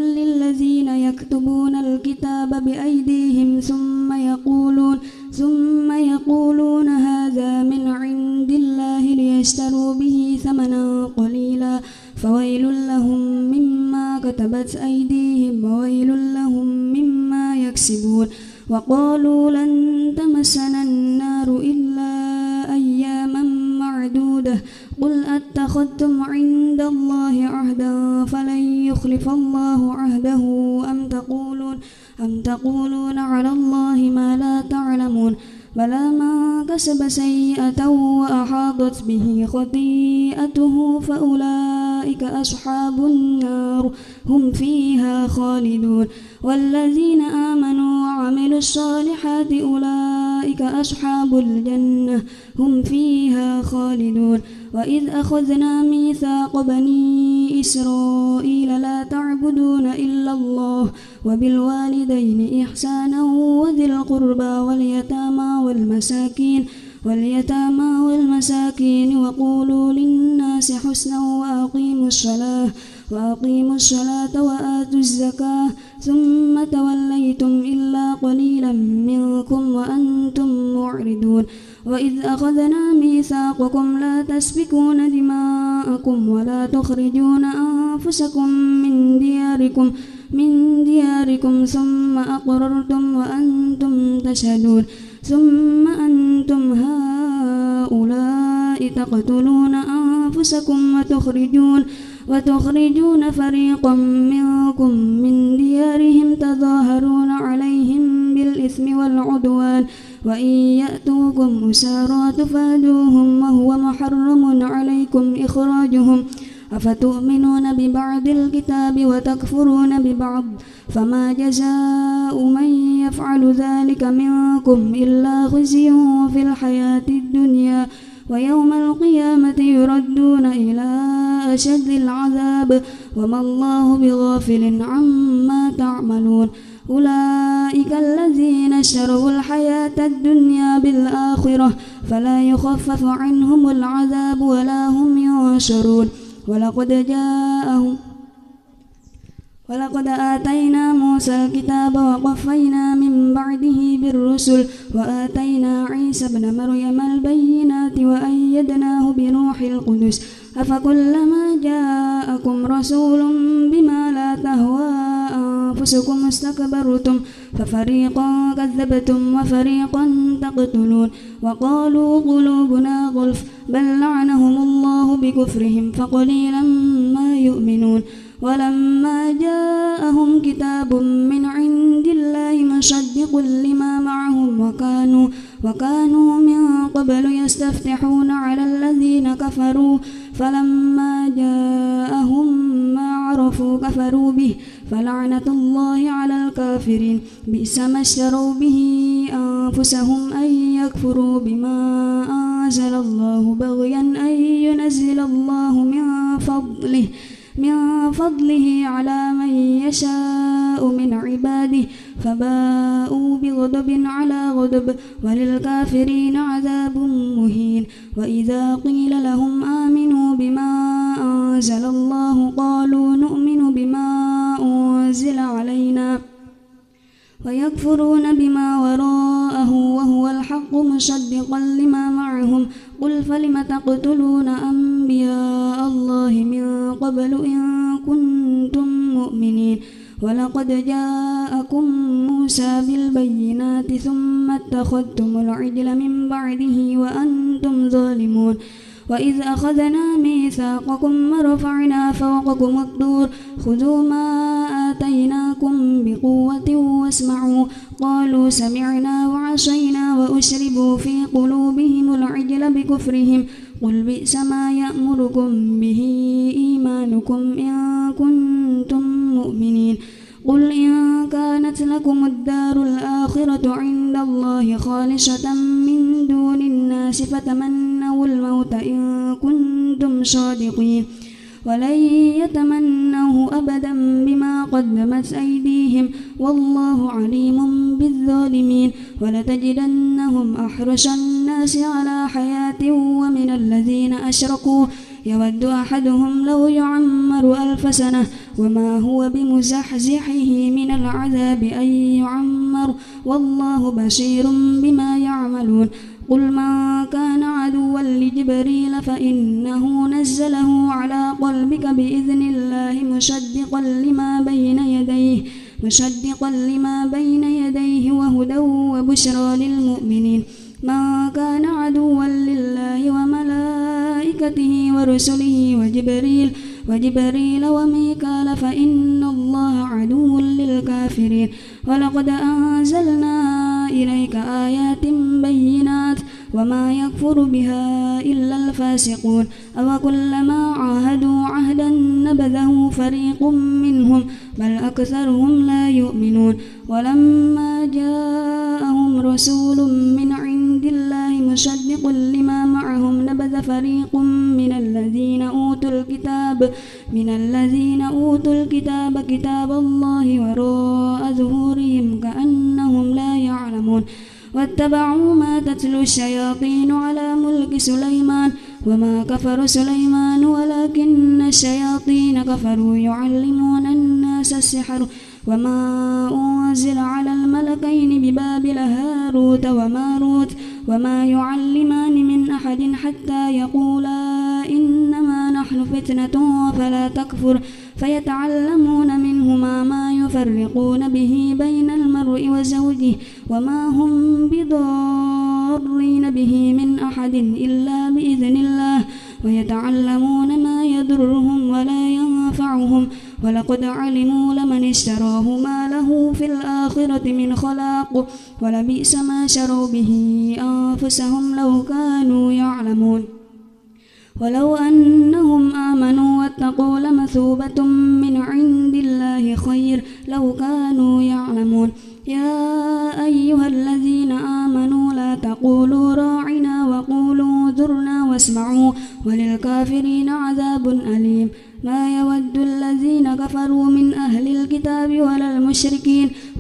للذين يكتبون الكتاب بأيديهم ثم يقولون هذا من عند الله ليشتروا به ثمنا قليلا فويل لهم مما كتبت أيديهم وويل لهم مما يكسبون. وقالوا لن تمسنا النار إلا أياما معدودة قل أتخذتم عند الله عهدا فلن يخلف الله عهده أم تقولون على الله ما لا تعلمون. بلى من كسب سيئة وأحاطت به خطيئته فأولئك أصحاب النار هم فيها خالدون. والذين آمنوا وعملوا الصالحات أولئك أصحاب الجنة هم فيها خالدون. وإذ أخذنا ميثاق بني إسرائيل لا تعبدون إلا الله وبالوالدين إحسانا وذي القربى واليتامى والمساكين وقولوا للناس حسنا وأقيموا الصلاة وآتوا الزكاة ثم توليتم إلا قليلا منكم وأنتم معرضون. وإذ أخذنا ميثاقكم لا تسفكون دماءكم ولا تخرجون أنفسكم من دياركم ثم أقررتم وأنتم تشهدون. ثم أنتم هؤلاء تقتلون أنفسكم وتخرجون فريقا منكم من ديارهم تظاهرون عليهم بالإثم والعدوان وإن يأتوكم أسارى تفادوهم وهو محرم عليكم إخراجهم أفتؤمنون ببعض الكتاب وتكفرون ببعض فما جزاء من يفعل ذلك منكم إلا خزي في الحياة الدنيا ويوم القيامة يردون إلى أشد العذاب وما الله بغافل عما تعملون. أولئك الذين اشتروا الحياة الدنيا بالآخرة فلا يخفف عنهم العذاب ولا هم ينصرون. ولقد آتينا موسى الكتاب وقفينا من بعده بالرسل وآتينا عيسى ابن مريم البينات وأيدناه بروح القدس أفكلما جاءكم رسول بما لا تهوى أنفسكم استكبرتم ففريقا كذبتم وفريقا تقتلون. وقالوا قلوبنا غلف بل لعنهم الله بكفرهم فقليلا ما يؤمنون. ولما جاءهم كتاب من عند الله مصدق لما معهم وكانوا من قبل يستفتحون على الذين كفروا فلما جاءهم ما عرفوا كفروا به فلعنة الله على الكافرين. بئس ما اشتروا به أنفسهم أن يكفروا بما أنزل الله بغيا أن ينزل الله من فضله على من يشاء من عباده فباءوا بغضب على غضب وللكافرين عذاب مهين. وإذا قيل لهم آمنوا بما أنزل الله قالوا نؤمن بما أنزل علينا ويكفرون بما وراءه وهو الحق مصدقا لما معهم قل فلم تقتلون أنبياء الله من قبل إن كنتم مؤمنين. ولقد جاءكم موسى بالبينات ثم اتخذتم العجل من بعده وأنتم ظالمون. وإذ أخذنا ميثاقكم ورفعنا فوقكم الطور خذوا ما آتيناكم بقوة واسمعوا قالوا سمعنا وعصينا وأشربوا في قلوبهم العجل بكفرهم قل بئس ما يأمركم به إيمانكم إن كنتم مؤمنين. قل إن كانت لكم الدار الآخرة عند الله خالصة من دون الناس فتمنوا الموت إن كنتم صادقين ولن يتمنوه أبدا بما قدمت أيديهم والله عليم بالظالمين. ولتجدنهم أحرص الناس على حياة ومن الذين أشركوا يود أحدهم لو يعمر 1000 سنة وما هو بمزحزحه من العذاب أن يعمر والله بشير بما يعملون قل من كان عدوا لجبريل فإنه نزله على قلبك بإذن الله مصدقا لما بين يديه وهدى وبشرى للمؤمنين من كان عدوا لله وملائكته ورسله وجبريل وميكال فإن الله عدو للكافرين ولقد أنزلنا إليك آيات بينات وما يكفر بها إلا الفاسقون أوكلما عاهدوا عهدا نبذه فريق منهم بل أكثرهم لا يؤمنون ولما جاءهم رسول من عند الله مصدق لما معهم نبذ فريق من الذين أوتوا الكتاب كتاب الله وراء ظهورهم كأنهم لا يعلمون واتبعوا ما تتلو الشياطين على ملك سليمان وما كفر سليمان ولكن الشياطين كفروا يعلمون الناس السحر وما أنزل على الملكين ببابل هاروت وماروت وما يعلمان من أحد حتى يقولا إنما نحن فتنة فلا تكفر فيتعلمون منهما ما يفرقون به بين المرء وزوجه وما هم بضارين به من أحد إلا بإذن الله ويتعلمون ما يضرهم ولا ينفعهم ولقد علموا لمن اشتراه ما له في الآخرة من خلاق ولبئس ما شروا به أنفسهم لو كانوا يعلمون ولو أنهم آمنوا واتقوا لمثوبة من عند الله خير لو كانوا يعلمون يا أيها الذين آمنوا لا تقولوا راعنا وقولوا انظرنا واسمعوا وللكافرين عذاب أليم ما يود الذين كفروا من أهل الكتاب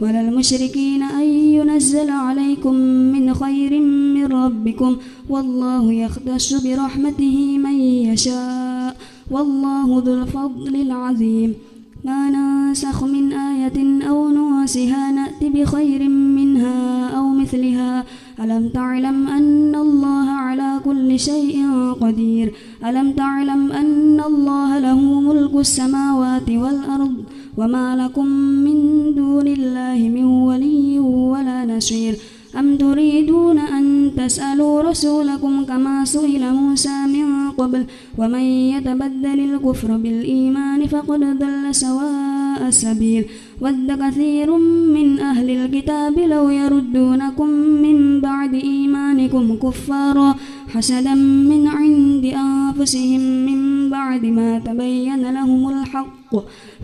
ولا المشركين أن ينزل عليكم من خير من ربكم والله يختص برحمته من يشاء والله ذو الفضل العظيم ما ننسخ من آية أو ننسها نأت بخير منها أو مثلها ألم تعلم أن الله على كل شيء قدير ألم تعلم أن الله له ملك السماوات والأرض وما لكم من دون الله من ولي ولا نصير أم تريدون أن تسألوا رسولكم كما سئل موسى من قبل ومن يتبدل الكفر بالإيمان فقد ضل سواء السبيل ود كثير من أهل الكتاب لو يردونكم من بعد إيمانكم كفارا حسدا من عند أنفسهم من بعد ما تبين لهم الحق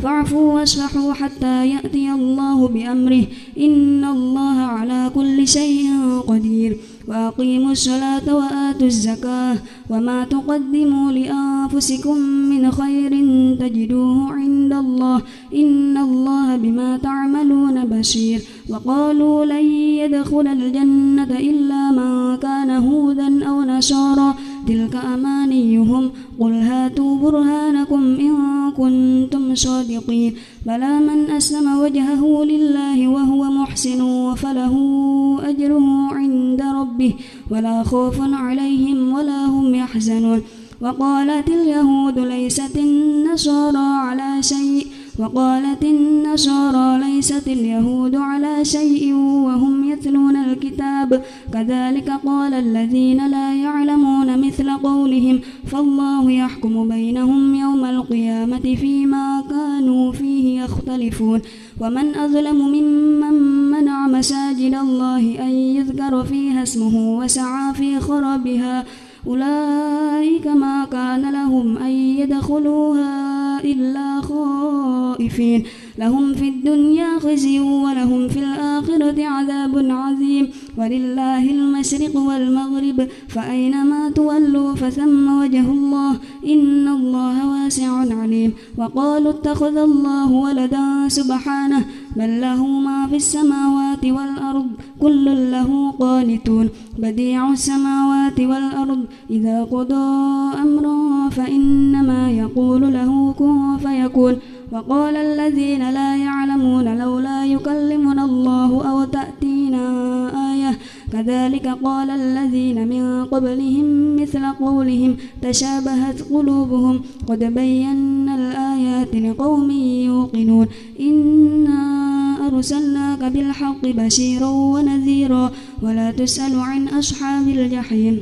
فاعفوا واصفحوا حتى يأتي الله بأمره إن الله على كل شيء قدير وأقيموا الصلاة وآتوا الزكاة وما تقدموا لأنفسكم من خير تجدوه عند الله إن الله بما تعملون بصير وقالوا لن يدخل الجنة إلا من كان هودا أو نصارى تلك أمانيهم قل هاتوا برهانكم إن كنتم صادقين بلى من أسلم وجهه لله وهو محسن فله أجره عند ربه ولا خوف عليهم ولا هم يحزنون وقالت اليهود ليست النصارى ليست اليهود على شيء وهم يتلون الكتاب كذلك قال الذين لا يعلمون مثل قولهم فالله يحكم بينهم يوم القيامة فيما كانوا فيه يختلفون ومن أظلم ممن منع مساجد الله أن يذكر فيها اسمه وسعى في خرابها أولئك ما كان لهم أن يدخلوها إلا خائفين لهم في الدنيا خزي ولهم في الآخرة عذاب عظيم ولله المشرق والمغرب فأينما تولوا فثم وجه الله إن الله واسع عليم وقالوا اتخذ الله ولدا سبحانه بل له ما في السماوات والأرض كل له قانتون بديع السماوات والأرض إذا قضى أمرا فإنما يقول له كن فيكون وقال الذين لا يعلمون لولا يكلمنا الله أو تأتينا آية كذلك قال الذين من قبلهم مثل قولهم تشابهت قلوبهم قد بينا الآيات لقوم يوقنون إنا أرسلناك بالحق بشيرا ونذيرا ولا تسأل عن أصحاب الجحيم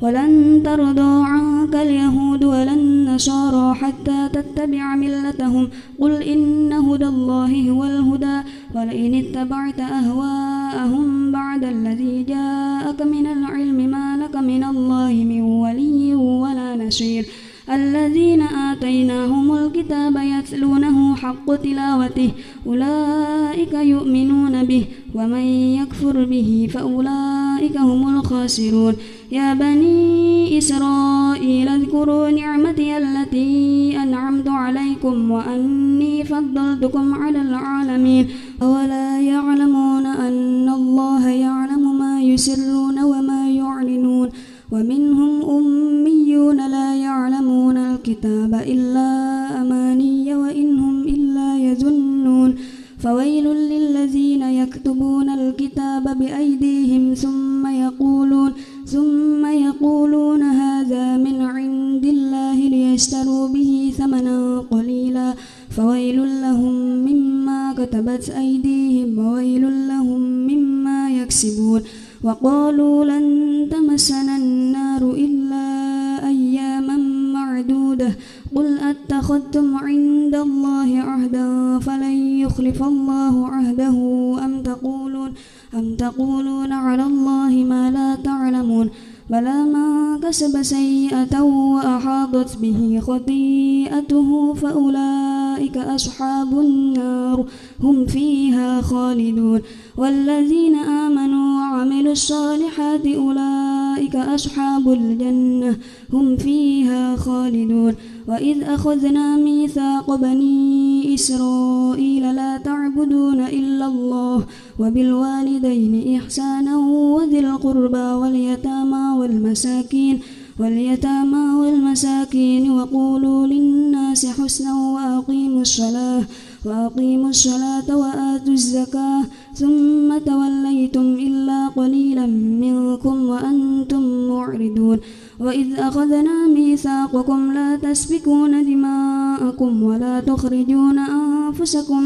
ولن ترضى عنك اليهود ولا النصارى حتى تتبع ملتهم قل إن هدى الله هو الهدى ولئن اتبعت أهواءهم بعد الذي جاءك من العلم ما لك من الله من ولي ولا نصير الذين آتيناهم الكتاب يتلونه حق تلاوته أولئك يؤمنون به ومن يكفر به فأولئك هم الخاسرون يا بني إسرائيل اذكروا نعمتي التي أنعمت عليكم وأني فضلتكم على العالمين أولا يعلمون أن الله يعلم ما يسرون وما يعلنون ومنهم أميون لا يعلمون الكتاب إلا أماني وإنهم إلا يظنون فويل للذين يكتبون الكتاب بأيديهم ثم يقولون هذا من عند الله ليشتروا به ثمنا قليلا فويل لهم مما كتبت أيديهم وويل لهم مما يكسبون وقالوا لن تمسنا النار إلا أياما معدودة قل أتخذتم عند الله عهدا فلن يخلف الله عهده أم تقولون على الله ما لا تعلمون بلى من كسب سيئة وأحاطت به خطيئته فأولئك أصحاب النار هم فيها خالدون والذين آمنوا وعملوا الصالحات أولئك أصحاب الجنة هم فيها خالدون وإذ أخذنا ميثاق بني إسرائيل لا تعبدون إلا الله وبالوالدين إحسانا وذي القربى واليتامى والمساكين وقولوا للناس حسنا وأقيموا الصلاة وآتوا الزكاة ثم توليتم إلا قليلا منكم وأنتم معرضون وإذ أخذنا ميثاقكم لا تسفكون دماءكم ولا تخرجون أنفسكم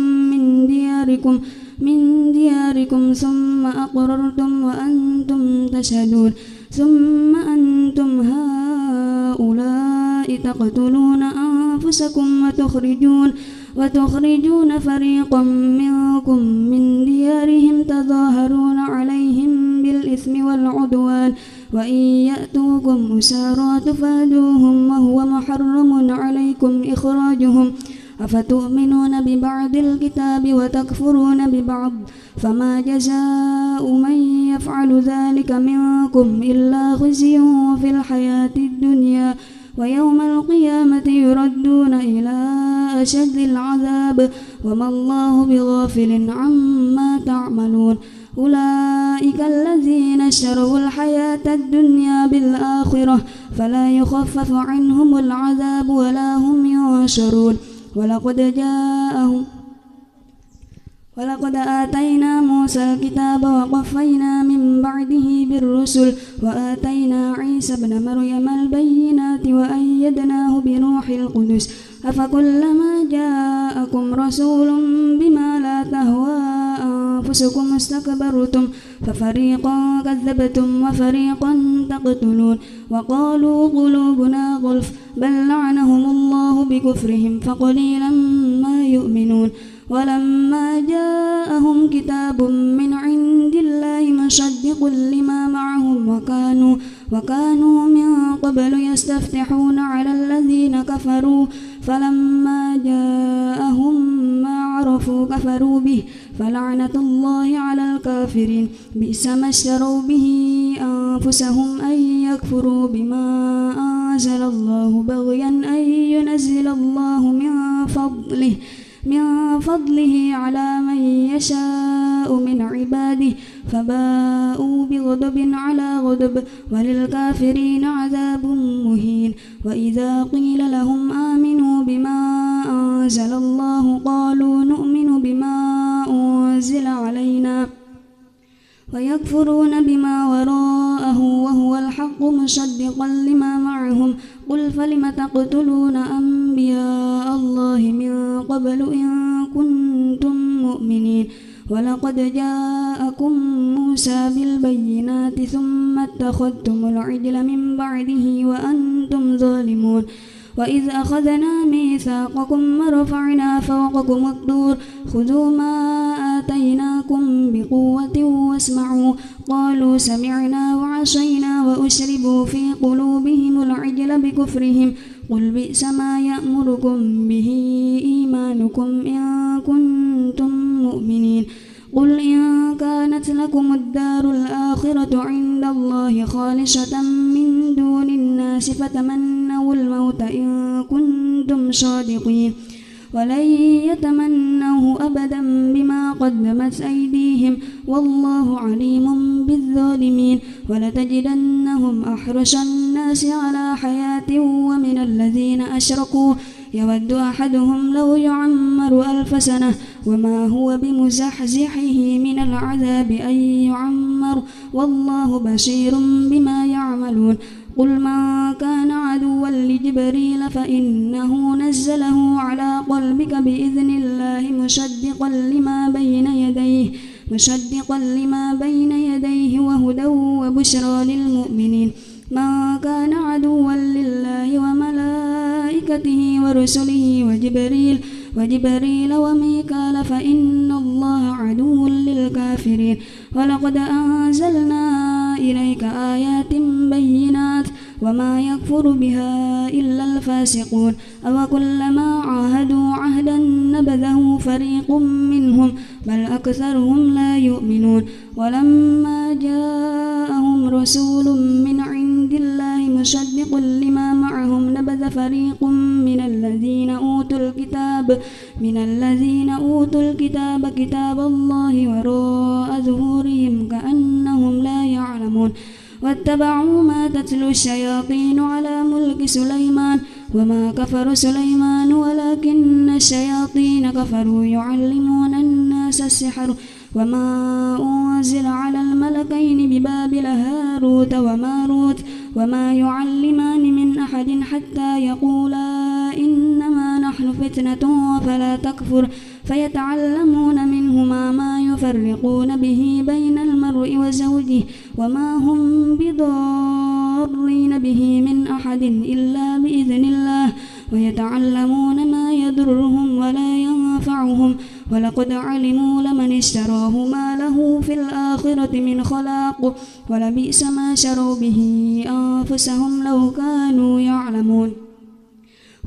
من دياركم ثم أقررتم وأنتم تشهدون ثم أنتم هؤلاء تقتلون أنفسكم وتخرجون فريقا منكم من ديارهم تظاهرون عليهم بالإثم والعدوان وإن يأتوكم أسارى تفادوهم وهو محرم عليكم إخراجهم أفتؤمنون ببعض الكتاب وتكفرون ببعض فما جزاء من يفعل ذلك منكم إلا خزي في الحياة الدنيا ويوم القيامة يردون إلى أشد العذاب وما الله بغافل عما تعملون أولئك الذين اشتروا الحياة الدنيا بالآخرة فلا يخفف عنهم العذاب ولا هم ينشرون ولقد آتينا موسى الكتاب وقفينا من بعده بالرسل وآتينا عيسى ابن مريم البينات وأيدناه بروح القدس أفكلما جاءكم رسول بما لا تهوى أنفسكم استكبرتم ففريقا كذبتم وفريقا تقتلون وقالوا قلوبنا غلف بل لعنهم الله بكفرهم فقليلا ما يؤمنون ولما جاءهم كتاب من عند الله مصدق لما معهم وكانوا من قبل يستفتحون على الذين كفروا فلما جاءهم ما عرفوا كفروا به فلعنة الله على الكافرين بئس ما اشتروا به أنفسهم أن يكفروا بما أنزل الله بغيا أن ينزل الله من فضله من فضله على من يشاء من عباده فباءوا بغضب على غضب وللكافرين عذاب مهين. وإذا قيل لهم آمنوا بما أنزل الله قالوا نؤمن بما أنزل علينا ويكفرون بما وراءه وهو الحق مصدقا لما معهم قل فلم تقتلون أنبياء الله من قبل إن كنتم مؤمنين ولقد جاءكم موسى بالبينات ثم اتخذتم العجل من بعده وأنتم ظالمون. وإذ أخذنا ميثاقكم ورفعنا فوقكم الطور خذوا ما آتيناكم بقوة واسمعوا قالوا سمعنا وعصينا وأشربوا في قلوبهم العجل بكفرهم قل بئس ما يأمركم به إيمانكم إن كنتم مؤمنين. قل إن كانت لكم الدار الآخرة عند الله خالصة من دون الناس فتمنوا الموت إن كنتم صادقين ولن يتمنوه أبدا بما قدمت أيديهم والله عليم بالظالمين. ولتجدنهم أحرص الناس على حياة ومن الذين أشركوا يود أحدهم لو يعمر 1000 سنة وما هو بمزحزحه من العذاب أن يعمر والله بصير بما يعملون. قل من كان عدوا لجبريل فإنه نزله على قلبك بإذن الله مصدقا لما بين يديه وهدى وبشرى للمؤمنين. من كان عدوا لله وملائكته ورسله وجبريل وميكال فإن الله عدو للكافرين. ولقد أنزلنا إليك آيات بينات وما يكفر بها إلا الفاسقون أوكلما عاهدوا عهدا نبذه فريق منهم بل أكثرهم لا يؤمنون. ولما جاءهم رسول من عند الله مصدق لما معهم نبذ فريق من الذين أوتوا الكتاب كتاب الله وراء ظهورهم كأنهم لا يعلمون. واتبعوا ما تتلو الشياطين على ملك سليمان وما كفر سليمان ولكن الشياطين كفروا يعلمون الناس السحر وما أنزل على الملكين ببابل هاروت وماروت وما يعلمان من أحد حتى يقولا إنما نحن فتنة فلا تكفر فيتعلمون منهما ما يفرقون به بين المرء وزوجه وما هم بضارين به من أحد إلا بإذن الله ويتعلمون ما يضرهم ولا ينفعهم ولقد علموا لمن اشتراه ما له في الآخرة من خلاق ولبئس ما شروا به أنفسهم لو كانوا يعلمون.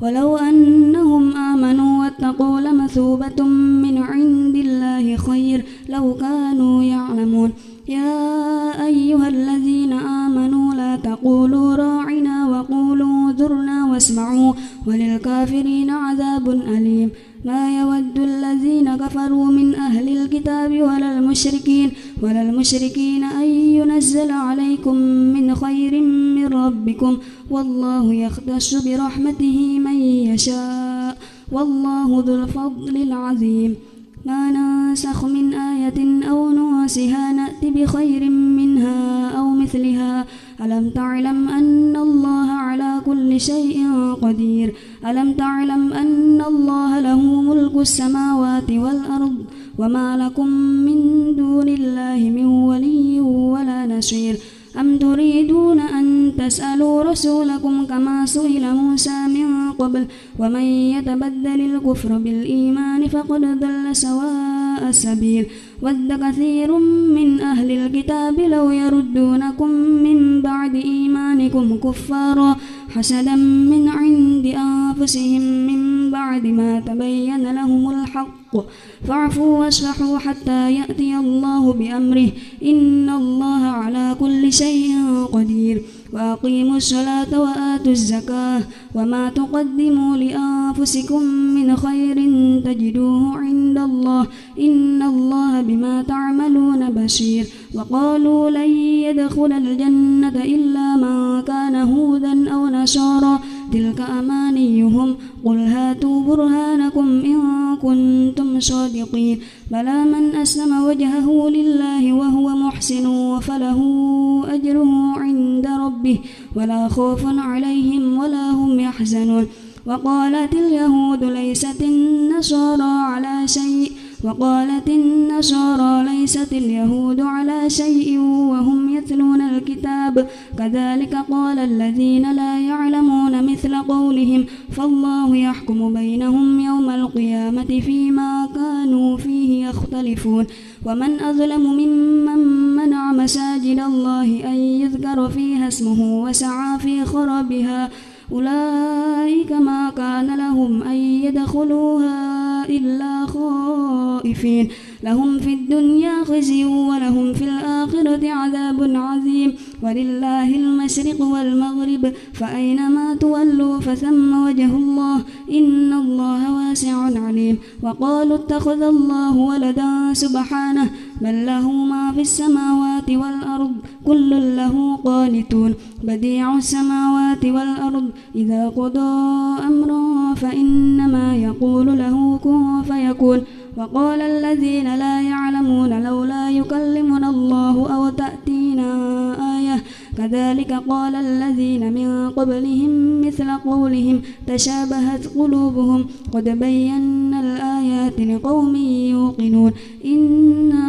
ولو أنهم آمنوا واتقوا لمثوبة من عند الله خير لو كانوا يعلمون. يا أيها الذين آمنوا لا تقولوا راعنا وقولوا انظرنا واسمعوا وللكافرين عذاب أليم. ما يود الذين كفروا من أهل الكتاب ولا المشركين أن ينزل عليكم من خير من ربكم والله يختص برحمته من يشاء والله ذو الفضل العظيم. ما ننسخ من آية أو ننسها نأت بخير منها أو مثلها ألم تعلم أن الله على كل شيء قدير ألم تعلم أن الله له ملك السماوات والأرض وما لكم من دون الله من ولي ولا نصير. أم تريدون أن تسألوا رسولكم كما سئل موسى من قبل ومن يتبدل الكفر بالإيمان فقد ضل سواء السبيل. ود كثير من أهل الكتاب لو يردونكم من بعد إيمانكم كفارا حسدا من عند أنفسهم من بعد ما تبين لهم الحق فاعفوا واصفحوا حتى يأتي الله بأمره إن الله على كل شيء قدير وأقيموا الصلاة وآتوا الزكاة وما تقدموا لأنفسكم من خير تجدوه عند الله إن الله بما تعملون بصير وقالوا لن يدخل الجنة إلا من كان هودا أو نصارى تلك أمانيهم قل هاتوا برهانكم إن كنتم صادقين بلى من أسلم وجهه لله وهو محسن فله أجره عند ربه ولا خوف عليهم ولا هم يحزنون وقالت اليهود ليست النصارى ليست اليهود على شيء وهم يتلون الكتاب كذلك قال الذين لا يعلمون مثل قولهم فالله يحكم بينهم يوم القيامة فيما كانوا فيه يختلفون ومن أظلم ممن منع مساجد الله أن يذكر فيها اسمه وسعى في خرابها أولئك ما كان لهم أن يدخلوها إلا خائفين لهم في الدنيا خزي ولهم في الآخرة عذاب عظيم ولله المشرق والمغرب فأينما تولوا فثم وجه الله إن الله واسع عليم وقالوا اتخذ الله ولدا سبحانه بل له ما في السماوات والأرض كل له قانتون بديع السماوات والأرض إذا قضى أمرا فإنما يقول له كن فيكون وقال الذين لا يعلمون لولا يكلمنا الله أو تأتينا آية كذلك قال الذين من قبلهم مثل قولهم تشابهت قلوبهم قد بينا الآيات لقوم يوقنون إنا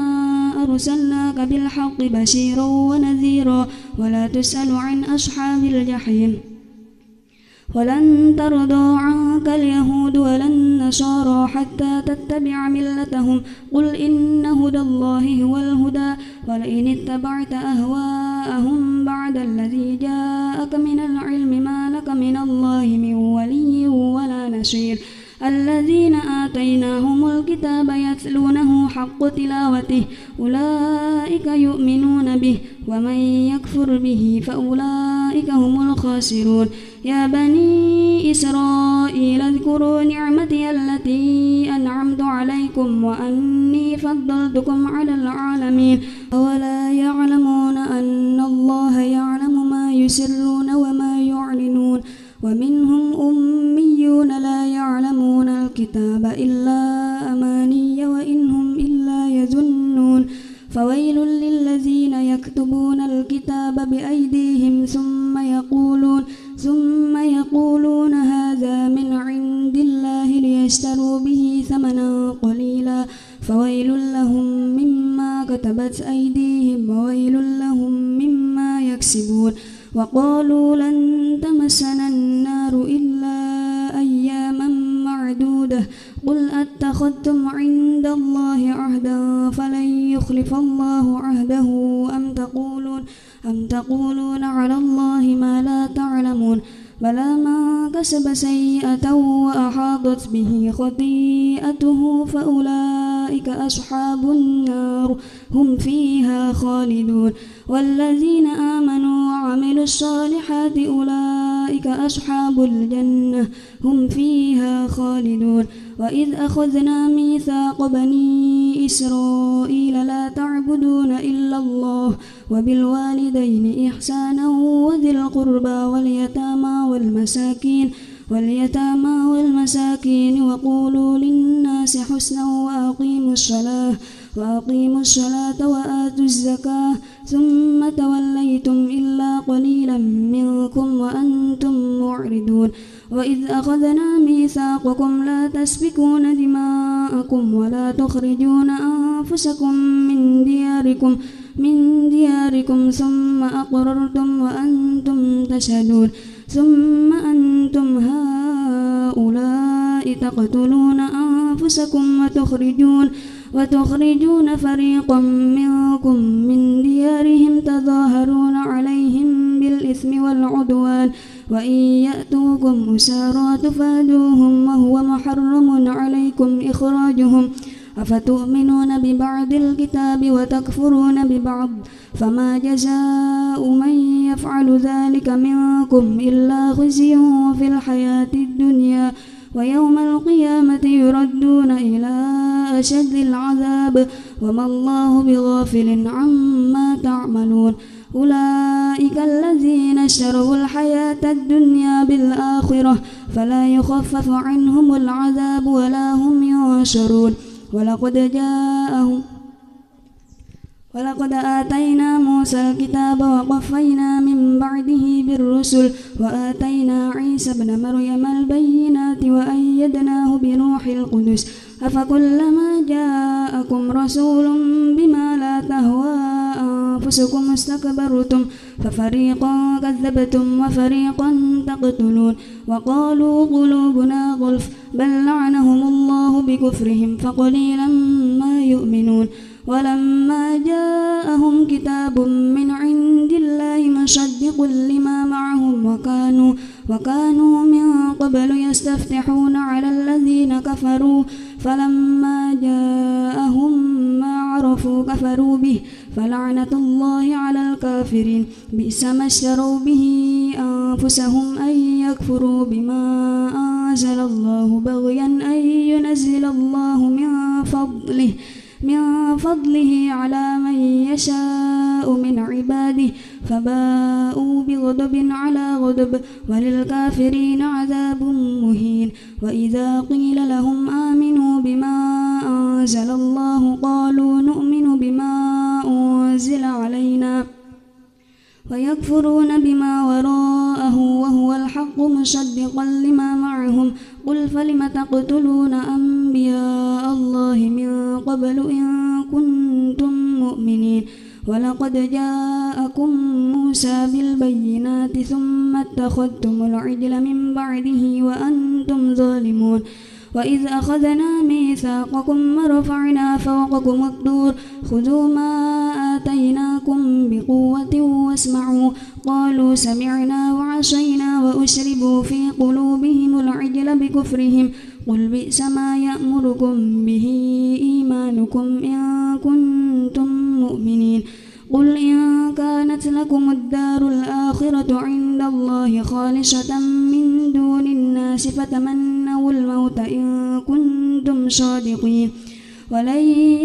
أرسلناك بالحق بشيرا ونذيرا ولا تسأل عن أصحاب الجحيم ولن ترضى عنك اليهود ولا النصارى حتى تتبع ملتهم قل إن هدى الله هو الهدى ولئن اتبعت أهواءهم بعد الذي جاءك من العلم ما لك من الله من ولي ولا نصير الذين آتيناهم الكتاب يتلونه حق تلاوته أولئك يؤمنون به ومن يكفر به فأولئك هم الخاسرون يا بني إسرائيل اذكروا نعمتي التي أنعمت عليكم وأني فضلتكم على العالمين أولا يعلمون أن الله يعلم ما يسرون وما يعلنون ومنهم أميون لا يعلمون الكتاب إلا أماني وإنهم إلا يظنون فويل للذين يكتبون الكتاب بأيديهم ثم يقولون هذا من عند الله ليشتروا به ثمنا قليلا فويل لهم مما كتبت أيديهم وويل لهم مما يكسبون وقالوا لن تمسنا النار إلا أياما معدودة قل أتخذتم عند الله عهدا فلن يخلف الله عهده أم تقولون على الله ما لا تعلمون بلى من كسب سيئة وأحاطت به خطيئته فأولئك أصحاب النار هم فيها خالدون والذين آمنوا وعملوا الصالحات أولئك أصحاب الجنة هم فيها خالدون وإذ أخذنا ميثاق بني إسرائيل لا تعبدون إلا الله وبالوالدين إحسانا وذي القربى واليتامى والمساكين وقولوا للناس حسنا وأقيموا الصلاة وآتوا الزكاة ثم توليتم إلا قليلا منكم وأنتم معرضون وإذ أخذنا ميثاقكم لا تسفكون دماءكم ولا تخرجون أنفسكم من دياركم ثم أقررتم وأنتم تشهدون ثم أنتم هؤلاء تقتلون أنفسكم وتخرجون فريقا منكم من ديارهم تظاهرون عليهم بالإثم الإثم والعدوان وإن يأتوكم أسارى تفادوهم وهو محرم عليكم إخراجهم أفتؤمنون ببعض الكتاب وتكفرون ببعض فما جزاء من يفعل ذلك منكم إلا خزي في الحياة الدنيا ويوم القيامة يردون إلى أشد العذاب وما الله بغافل عما تعملون أولئك الذين اشتروا الحياة الدنيا بالآخرة فلا يخفف عنهم العذاب ولا هم ينشرون ولقد آتينا موسى الكتاب وقفينا من بعده بالرسل وآتينا عيسى ابن مريم البينات وأيدناه بروح القدس أفكلما جاءكم رسول بما لا تهوى أنفسكم استكبرتم ففريقا كذبتم وفريقا تقتلون وقالوا قلوبنا غلف بل لعنهم الله بكفرهم فقليلا ما يؤمنون ولما جاءهم كتاب من عند الله مصدق لما معهم وكانوا من قبل يستفتحون على الذين كفروا فلما جاءهم ما عرفوا كفروا به فلعنة الله على الكافرين بئس ما اشتروا به أنفسهم أن يكفروا بما أنزل الله بغيا أن ينزل الله من فضله على من يشاء من عباده فباءوا بغضب على غضب وللكافرين عذاب مهين وإذا قيل لهم آمنوا بما أنزل الله قالوا نؤمن بما أنزل علينا ويكفرون بما وراءه وهو الحق مصدقا لما معهم قل فلم تقتلون أنبياء الله من قبل إن كنتم مؤمنين ولقد جاءكم موسى بالبينات ثم اتخذتم العجل من بعده وأنتم ظالمون وإذ أخذنا ميثاقكم ورفعنا فوقكم الطور خذوا ما آتيناكم بقوة واسمعوا قالوا سمعنا وعصينا وأشربوا في قلوبهم العجل بكفرهم قل بئس ما يأمركم به إيمانكم إن كنتم مؤمنين قل إن كانت لكم الدار الآخرة عند الله خالصة من دون الناس فتمنوا الموت إن كنتم صادقين ولن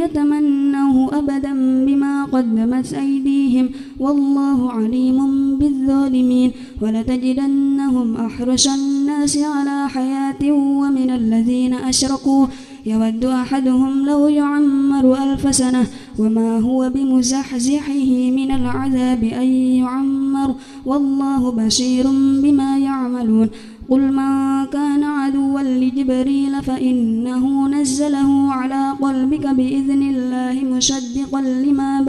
يتمنوه أبدا بما قدمت أيديهم والله عليم بالظالمين ولتجدنهم أحرص الناس على حياة ومن الذين أشركوا يود أحدهم لو يعمر 1000 سنة وما هو بمزحزحه من العذاب أن يعمر والله بصير بما يعملون قل من كان عدوا لجبريل فإنه نزله على قلبك بإذن الله مصدقا لما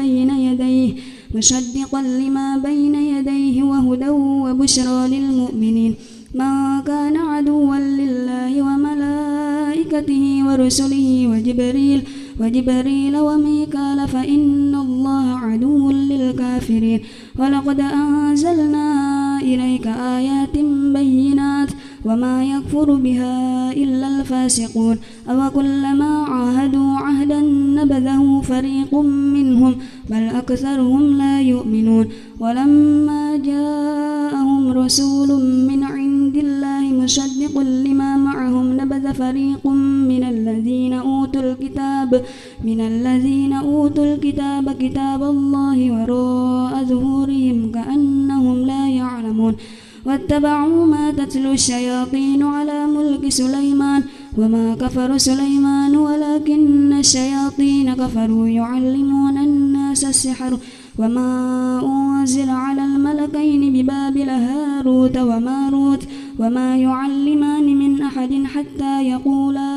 بين يديه وهدى وبشرى للمؤمنين من كان عدوا لله وملائكته ورسله وجبريل وميكال فإن الله عدو للكافرين ولقد أنزلنا إليك آيات بينات وما يكفر بها إلا الفاسقون أوكلما عاهدوا عهدا نبذه فريق منهم بل أكثرهم لا يؤمنون ولما جاءهم رسول من عند الله مصدق لما معهم نبذ فريق من الذين أوتوا الكتاب كتاب الله وراء ظهورهم كأنهم لا يعلمون واتبعوا ما تتلو الشياطين على ملك سليمان وما كفر سليمان ولكن الشياطين كفروا يعلمون الناس السحر وما أنزل على الملكين ببابل هاروت وماروت وما يعلمان من أحد حتى يقولا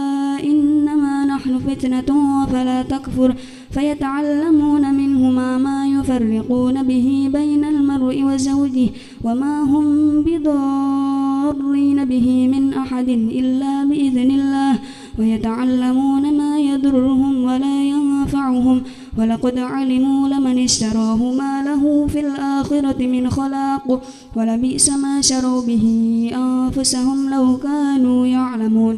إنما نحن فتنة فلا تكفر فيتعلمون منهما ما يفرقون به بين المرء وزوجه وما هم بضارين به من أحد إلا بإذن الله ويتعلمون ما يضرهم ولا ينفعهم ينفعهم ولقد علموا لمن اشتراه ما له في الآخرة من خلاق ولبئس ما شروا به أنفسهم لو كانوا يعلمون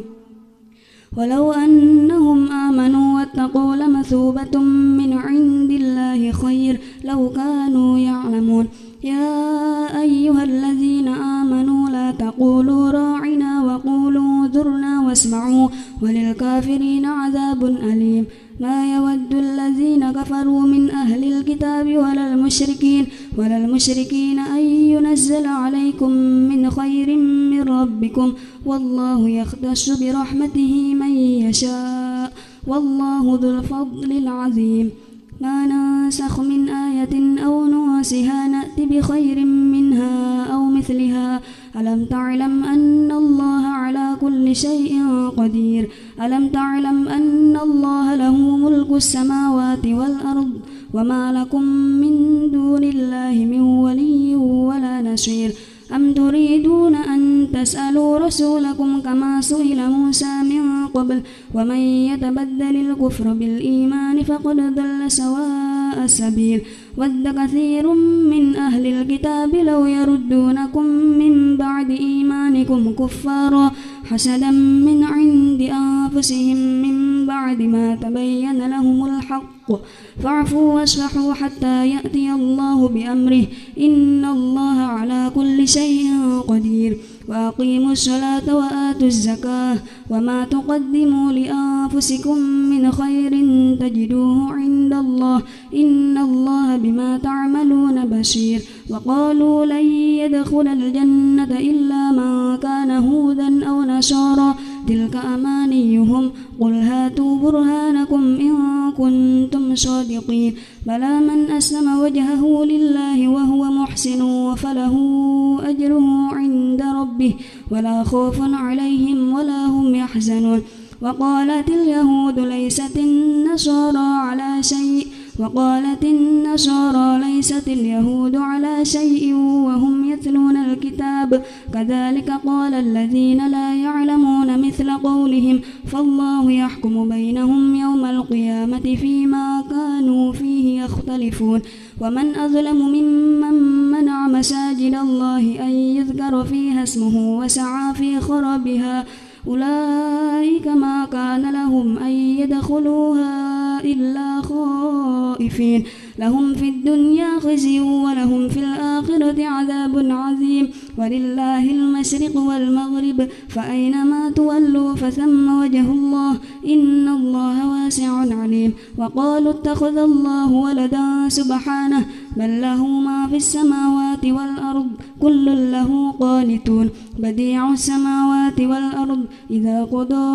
ولو أنهم آمنوا واتقوا لمثوبة من عند الله خير لو كانوا يعلمون يا أيها الذين آمنوا لا تقولوا راعنا وقولوا انظرنا واسمعوا وللكافرين عذاب أليم ما يود الذين كفروا من أهل الكتاب ولا المشركين أن ينزل عليكم من خير من ربكم والله يختص برحمته من يشاء والله ذو الفضل العظيم ما ننسخ من آية أو ننسها نأت بخير منها أو مثلها ألم تعلم أن الله على كل شيء قدير ألم تعلم أن الله له ملك السماوات والأرض وما لكم من دون الله من ولي ولا نصير أم تريدون أن تسألوا رسولكم كما سئل موسى من قبل ومن يتبدل الكفر بالإيمان فقد ضل سواء السبيل ود كثير من أهل الكتاب لو يردونكم من بعد إيمانكم كفارا حسدا من عند أنفسهم من بعد ما تبين لهم الحق فاعفوا واصفحوا حتى يأتي الله بأمره إن الله على كل شيء قدير وأقيموا الصلاة وآتوا الزكاة وما تقدموا لأنفسكم من خير تجدوه عند الله إن الله بما تعملون بصير وقالوا لن يدخل الجنة إلا من كان هودا أو نصارى تلك أمانيهم قل هاتوا برهانكم إن كنتم صادقين بلى من أسلم وجهه لله وهو محسن فله أجره عند ربه ولا خوف عليهم ولا هم يحزنون وقالت اليهود ليست النصارى ليست اليهود على شيء وهم يتلون الكتاب كذلك قال الذين لا يعلمون مثل قولهم فالله يحكم بينهم يوم القيامة فيما كانوا فيه يختلفون ومن أظلم ممن منع مساجد الله أن يذكر فيها اسمه وسعى في خرابها أولئك ما كان لهم أن يدخلوها إلا خائفين لهم في الدنيا خزي ولهم في الآخرة عذاب عظيم ولله المشرق والمغرب فأينما تولوا فثم وجه الله إن الله واسع عليم وقالوا اتخذ الله ولدا سبحانه بل له ما في السماوات والأرض كل له قانتون بديع السماوات والأرض إذا قضى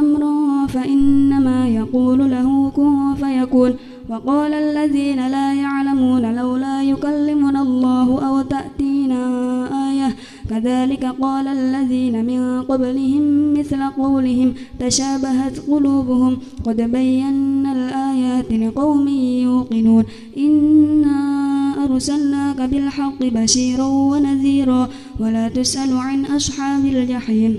أمرا فإنما يقول له كن فيكون وقال الذين لا يعلمون لولا يكلمنا الله أو تأتينا آية كذلك قال الذين من قبلهم مثل قولهم تشابهت قلوبهم قد بينا الآيات لقوم يوقنون إنا أرسلناك بالحق بشيرا ونذيرا ولا تسأل عن أصحاب الجحيم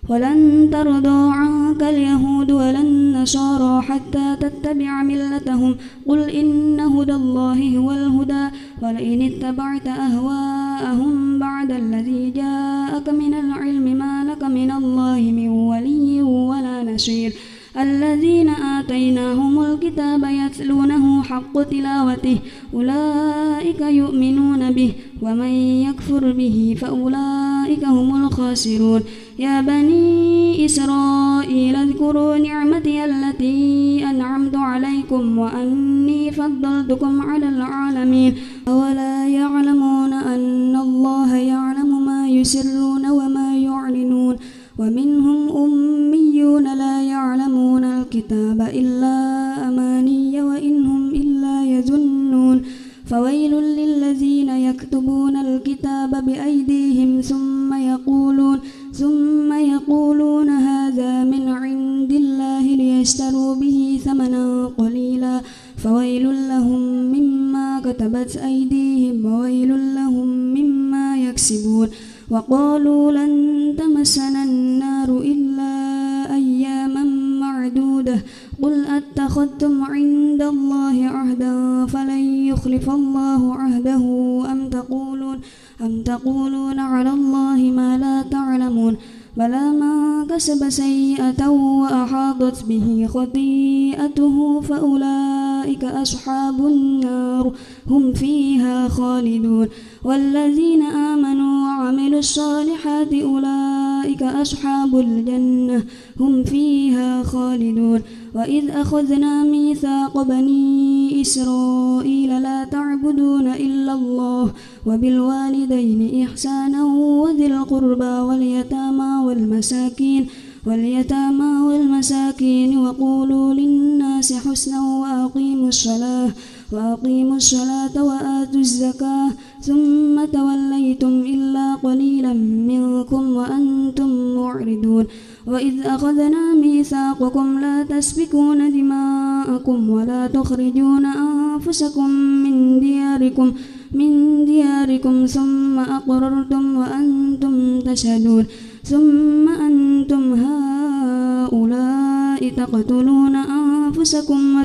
ولن ترضى عنك اليهود ولا النصارى حتى تتبع ملتهم قل إن هدى الله هو الهدى ولئن اتبعت أهواءهم بعد الذي جاءك من العلم ما لك من الله من ولي ولا نصير الذين آتيناهم الكتاب يتلونه حق تلاوته أولئك يؤمنون به ومن يكفر به فأولئك هم الخاسرون يا بني إسرائيل اذكروا نعمتي التي أنعمت عليكم وأني فضلتكم على العالمين أولا يعلمون أن الله يعلم ما يسرون وما يعلنون ومنهم أميون لا يعلمون الكتاب إلا أماني وإنهم إلا يظنون فويل للذين يكتبون الكتاب بأيديهم ثم يقولون هذا من عند الله ليشتروا به ثمنا قليلا فويل لهم مما كتبت أيديهم وويل لهم مما يكسبون وقالوا لن تمسنا النار إلا أياما معدودة قل أتخذتم عند الله عهدا فلن يخلف الله عهده أم تقولون على الله ما لا تعلمون بلى من كسب سيئة وأحاطت به خطيئته فأولئك أصحاب النار هم فيها خالدون والذين آمنوا وعملوا الصالحات أولئك أصحاب الجنة هم فيها خالدون وإذ أخذنا ميثاق بني إسرائيل لا تعبدون إلا الله وبالوالدين إحسانا وذي القربى واليتامى والمساكين وقولوا للناس حسنا وأقيموا الصلاة وآتوا الزكاة ثم توليتم إلا قليلا منكم وأنتم معرضون وإذ أخذنا ميثاقكم لا تسفكون دماءكم ولا تخرجون أنفسكم من دياركم ثم أقررتم وأنتم تشهدون ثم أنتم هؤلاء تقتلون أنفسكم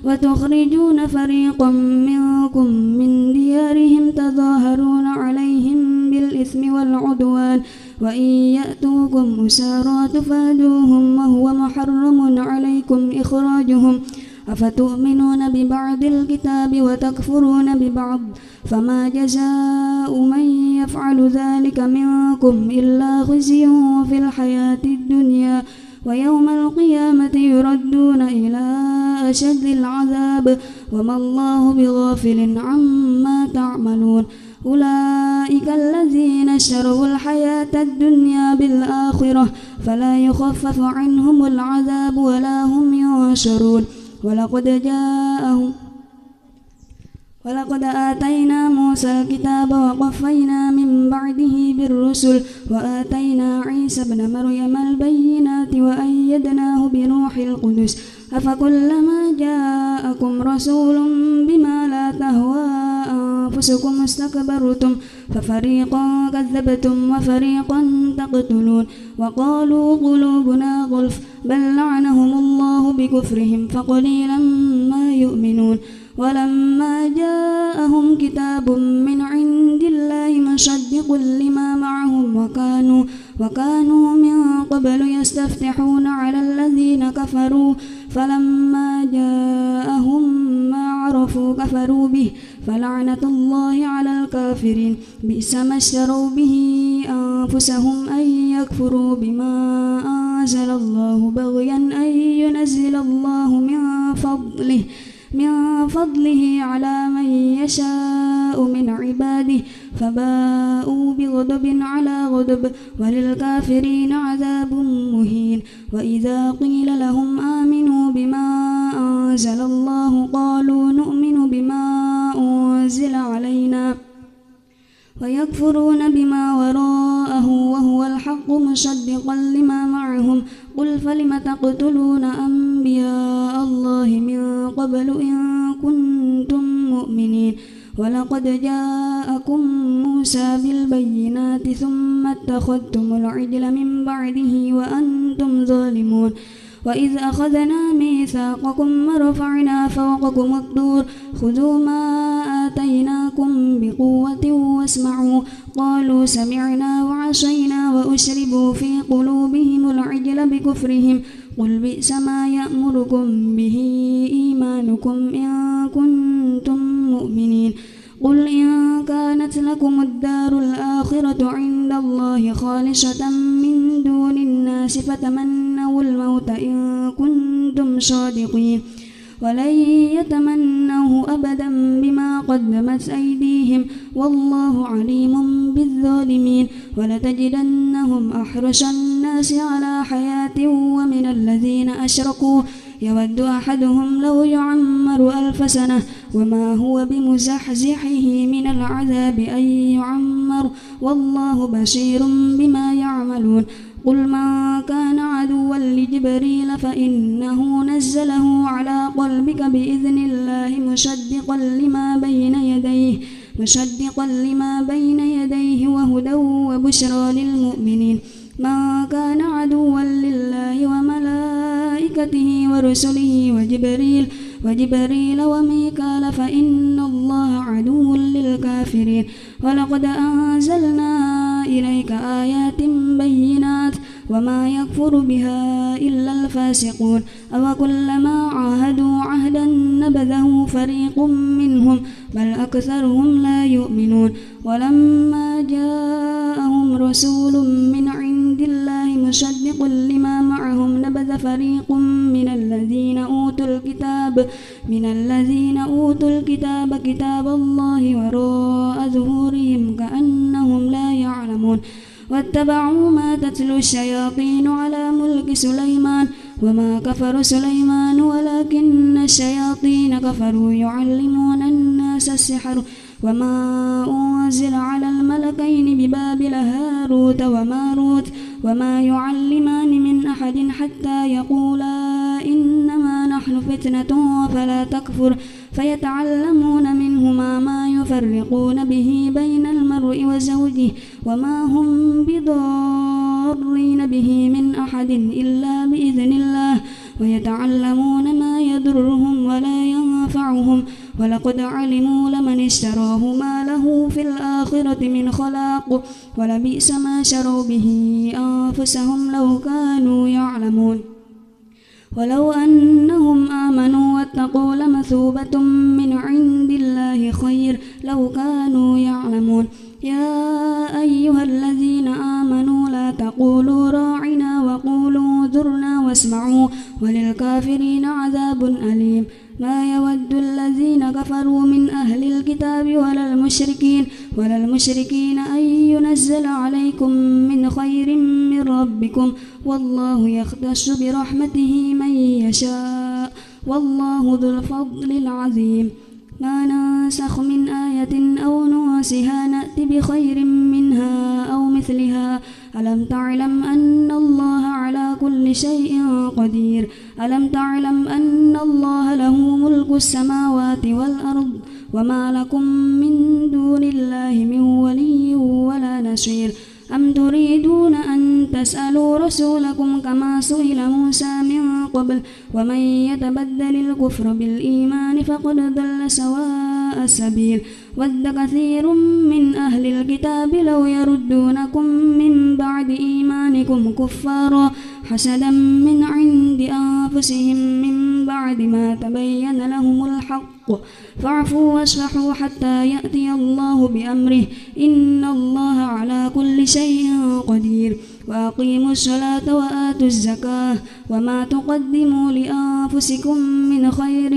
وتخرجون فريقا منكم من ديارهم تظاهرون عليهم بالإثم والعدوان وإن يأتوكم أسارى تفادوهم وهو محرم عليكم إخراجهم أفتؤمنون ببعض الكتاب وتكفرون ببعض فما جزاء من يفعل ذلك منكم إلا خزي في الحياة الدنيا ويوم القيامة يردون إلى أشد العذاب وما الله بغافل عما تعملون أولئك الذين اشتروا الحياة الدنيا بالآخرة فلا يخفف عنهم العذاب ولا هم ينشرون ولقد آتينا موسى الكتاب وقفينا من بعده بالرسل وآتينا عيسى ابن مريم البينات وأيدناه بروح القدس أفكلما جاءكم رسول بما لا تهوى أنفسكم استكبرتم ففريقا كذبتم وفريقا تقتلون وقالوا قلوبنا غلف بل لعنهم الله بكفرهم فقليلا ما يؤمنون ولما جاءهم كتاب من عند الله مصدق لما معهم وكانوا من قبل يستفتحون على الذين كفروا فلما جاءهم ما عرفوا كفروا به فلعنة الله على الكافرين بئس ما اشتروا به أنفسهم أن يكفروا بما أنزل الله بغيا أن ينزل الله من فضله على من يشاء من عباده فباءوا بغضب على غضب وللكافرين عذاب مهين وإذا قيل لهم آمنوا بما أنزل الله قالوا نؤمن بما أنزل علينا ويكفرون بما وراءه وهو الحق مصدقا لما معهم قل فلم تقتلون أنبياء الله من قبل إن كنتم مؤمنين ولقد جاءكم موسى بالبينات ثم اتخذتم العجل من بعده وأنتم ظالمون وإذ أخذنا ميثاقكم ورفعنا فوقكم الطور خذوا ما آتيناكم بقوة واسمعوا قالوا سمعنا وعصينا وأشربوا في قلوبهم العجل بكفرهم قل بئس ما يأمركم به إيمانكم إن كنتم مؤمنين قل إن كانت لكم الدار الآخرة عند الله خالصة من دون الناس فتمنوا الموت إن كنتم صادقين ولن يتمنوه أبدا بما قدمت أيديهم والله عليم بالظالمين ولتجدنهم أحرص الناس على حياة ومن الذين أشركوا يود أحدهم لو يعمر 1000 سنة وما هو بمزحزحه من العذاب أن يعمر والله بصير بما يعملون قل من كان عدوا لجبريل فإنه نزله على قلبك بإذن الله مصدقا لما بين يديه وهدى وبشرى للمؤمنين من كان عدوا لله وملائكته وملائكته ورسله وجبريل وميكال فإن الله عدو للكافرين ولقد أنزلنا إليك آيات بينات وما يكفر بها إلا الفاسقون أوكلما عاهدوا عهدا نبذه فريق منهم بل أكثرهم لا يؤمنون ولما جاءهم رسول من عند الله مصدق لما معهم نبذ فريق من الذين أوتوا الكتاب كتاب الله وراء ظهورهم كأنهم لا يعلمون واتبعوا ما تتلو الشياطين على ملك سليمان وما كفر سليمان ولكن الشياطين كفروا يعلمون الناس السحر وما أنزل على الملكين ببابل هاروت وماروت وما يعلمان من أحد حتى يقولا إنما نحن فتنة فلا تكفر فيتعلمون منهما ما يفرقون به بين المرء وزوجه وما هم بضارين به من أحد إلا بإذن الله ويتعلمون ما يضرهم ولا ينفعهم ولقد علموا لمن اشتراه ما له في الآخرة من خلاق ولبئس ما شروا به أنفسهم لو كانوا يعلمون ولو أنهم آمنوا واتقوا لمثوبة من عند الله خير لو كانوا يعلمون يا أيها الذين آمنوا لا تقولوا راعنا وقولوا انظرنا واسمعوا وللكافرين عذاب أليم ما يود الذين كفروا من أهل الكتاب ولا المشركين أن ينزل عليكم من خير من ربكم والله يختص برحمته من يشاء والله ذو الفضل العظيم ما ننسخ من آية أو ننسها نأت بخير منها أو مثلها ألم تعلم أن الله على كل شيء قدير ألم تعلم أن الله له ملك السماوات والأرض وما لكم من دون الله من ولي ولا نصير أم تريدون أن تسألوا رسولكم كما سئل موسى من قبل ومن يتبدل الكفر بالإيمان فقد ضل سواء السبيل ود كثير من أهل الكتاب لو يردونكم من بعد إيمانكم كفارا حسدا من عند أنفسهم من بعد ما تبين لهم الحق فاعفوا واصفحوا حتى يأتي الله بأمره إن الله على كل شيء قدير وأقيموا الصلاة وآتوا الزكاة وما تقدموا لأنفسكم من خير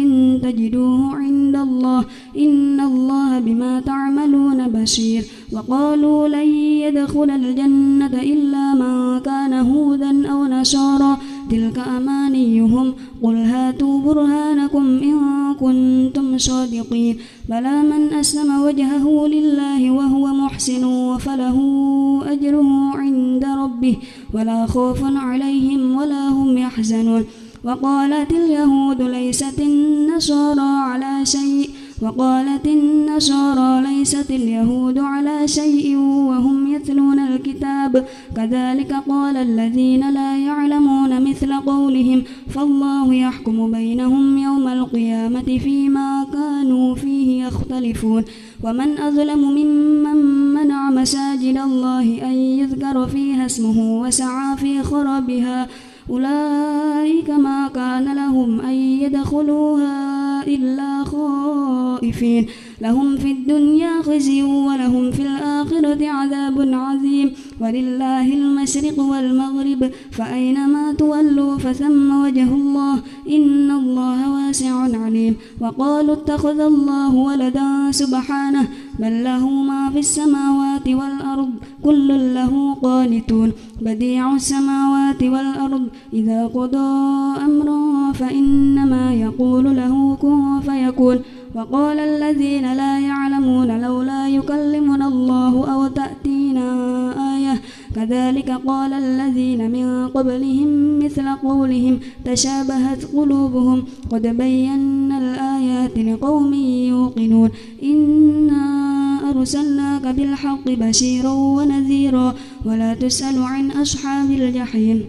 تجدوه عند الله إن الله بما تعملون بصير وقالوا لن يدخل الجنة إلا من كان هودا أو نصارى تلك أمانيهم قل هاتوا برهانكم إن كنتم صادقين بلى من أسلم وجهه لله وهو محسن فله أجره عند ربه ولا خوف عليهم ولا هم يحزنون وقالت اليهود ليست اليهود على شيء وهم يتلون الكتاب كذلك قال الذين لا يعلمون مثل قولهم فالله يحكم بينهم يوم القيامة فيما كانوا فيه يختلفون ومن أظلم ممن منع مساجد الله أن يذكر فيها اسمه وسعى في خرابها أولئك ما كان لهم أن يدخلوها إلا خائفين لهم في الدنيا خزي ولهم في الآخرة عذاب عظيم ولله المشرق والمغرب فأينما تولوا فثم وجه الله إن الله واسع عليم وقالوا اتخذ الله ولدا سبحانه بل له ما في السماوات والأرض كل له قانتون بديع السماوات والأرض إذا قضى أمرا فإنما يقول له كن فيكون وقال الذين لا يعلمون لولا يكلمنا الله أو تأتينا آية كذلك قال الذين من قبلهم مثل قولهم تشابهت قلوبهم قد بينا الآيات لقوم يوقنون إنا أرسلناك بالحق بشيرا ونذيرا ولا تسأل عن أصحاب الجحيم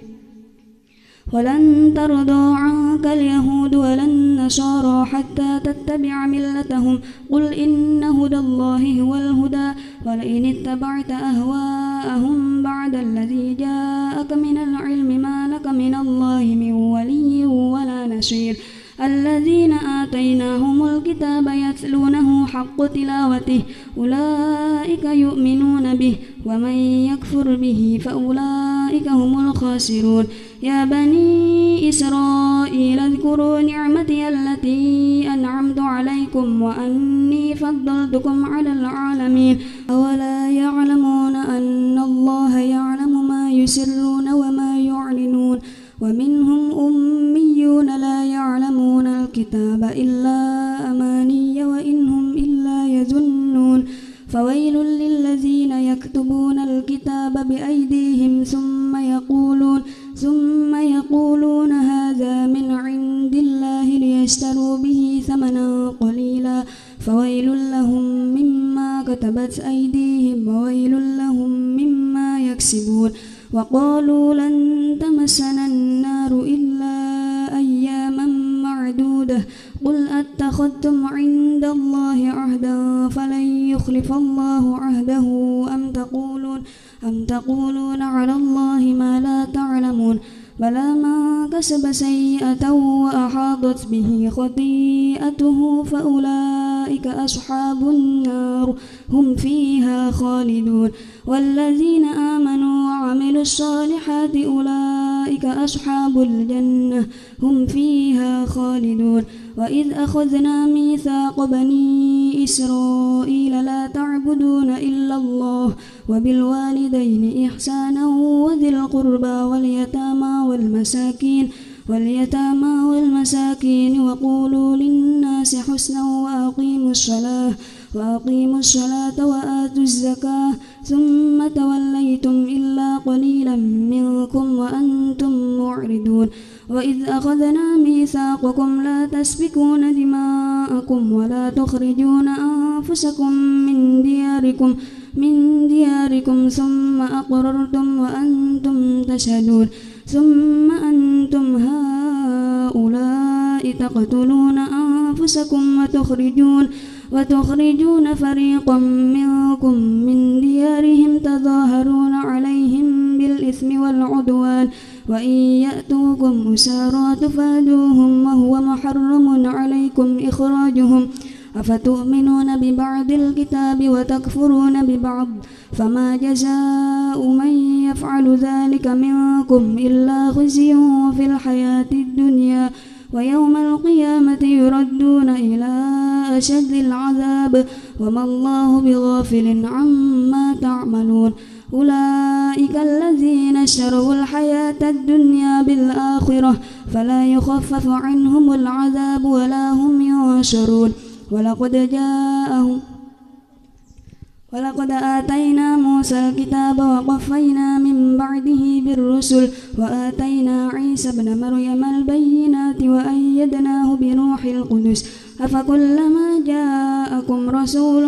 ولن ترضى عنك اليهود ولا النصارى حتى تتبع ملتهم قل إن هدى الله هو الهدى ولئن اتبعت أهواءهم بعد الذي جاءك من العلم ما لك من الله من ولي ولا نصير الذين آتيناهم الكتاب يتلونه حق تلاوته أولئك يؤمنون به ومن يكفر به فأولئك هم الخاسرون يا بني إسرائيل اذكروا نعمتي التي أنعمت عليكم وأني فضلتكم على العالمين أولا يعلمون أن الله يعلم ما يسرون وما يعلنون ومنهم أميون لا يعلمون الكتاب إلا أماني وإنهم إلا يظنون فويل للذين يكتبون الكتاب بأيديهم ثم يقولون هذا من عند الله ليشتروا به ثمنا قليلا فويل لهم مما كتبت أيديهم وويل لهم مما يكسبون وقالوا لن تمسنا النار إلا أياما معدودة قل أتخذتم عند الله عهدا فلن يخلف الله عهده أم تقولون على الله ما لا تعلمون بلى من كسب سيئة وأحاطت به خطيئته فأولئك أصحاب النار هم فيها خالدون والذين آمنوا وعملوا الصالحات أولئك أصحاب الجنة هم فيها خالدون وإذ أخذنا ميثاق بني إسرائيل لا تعبدون إلا الله وبالوالدين إحسانا وذي القربى واليتامى والمساكين وقولوا للناس حسنا وأقيموا الصلاة وآتوا الزكاة ثم توليتم إلا قليلا منكم وأنتم معرضون وإذ أخذنا ميثاقكم لا تسفكون دماءكم ولا تخرجون أنفسكم من دياركم ثم أقررتم وأنتم تشهدون ثم أنتم هؤلاء تقتلون أنفسكم وتخرجون فريقا منكم من ديارهم تظاهرون عليهم بالإثم والعدوان وإن يأتوكم أسارى تفادوهم وهو محرم عليكم إخراجهم أفتؤمنون ببعض الكتاب وتكفرون ببعض فما جزاء من يفعل ذلك منكم إلا خزي في الحياة الدنيا ويوم القيامة يردون إلى أشد العذاب وما الله بغافل عما تعملون أولئك الذين اشتروا الحياة الدنيا بالآخرة فلا يخفف عنهم العذاب ولا هم ينصرون ولقد آتينا موسى الكتاب وقفينا من بعده بالرسل وآتينا عيسى ابن مريم البينات وأيدناه بروح القدس أفكلما جاءكم رسول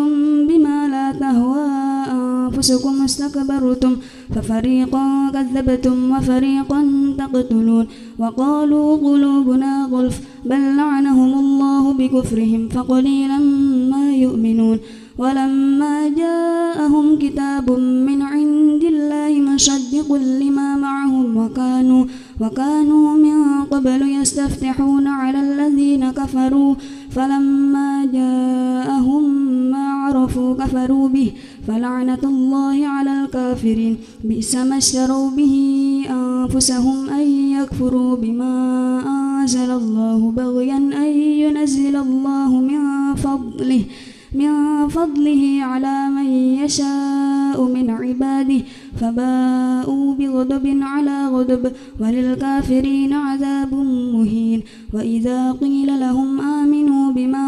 بما لا تهوى أنفسكم استكبرتم ففريقا كذبتم وفريقا تقتلون وقالوا قلوبنا غلف بل لعنهم الله بكفرهم فقليلا ما يؤمنون ولما جاءهم كتاب من عند الله مصدق لما معهم وكانوا من قبل يستفتحون على الذين كفروا فلما جاءهم ما عرفوا كفروا به فلعنة الله على الكافرين بئس ما اشتروا به أنفسهم أن يكفروا بما أنزل الله بغيا أن ينزل الله من فضله على من يشاء من عباده فباءوا بغضب على غضب وللكافرين عذاب مهين وإذا قيل لهم آمنوا بما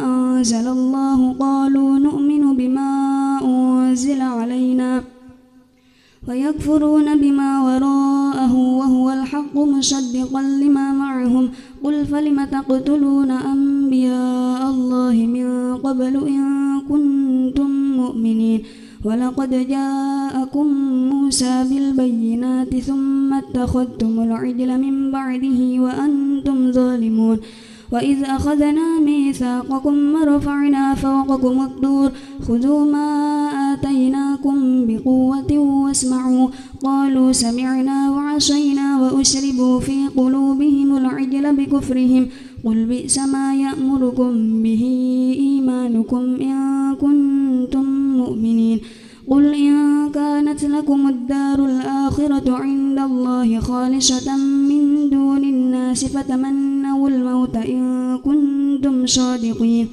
أنزل الله قالوا نؤمن بما أنزل علينا ويكفرون بما وراءه وهو الحق مصدقا لما معهم قل فلم تقتلون أنبياء الله من قبل إن كنتم مؤمنين ولقد جاءكم موسى بالبينات ثم اتخذتم العجل من بعده وأنتم ظالمون وإذ أخذنا ميثاقكم ورفعنا فوقكم الطور خذوا ما آتيناكم بقوة واسمعوا قالوا سمعنا وعصينا وأشربوا في قلوبهم العجل بكفرهم قل بئس ما يأمركم به إيمانكم إن كنتم مؤمنين قل إن كانت لكم الدار الآخرة عند الله خالصة من دون الناس فتمنوا الموت إن كنتم صادقين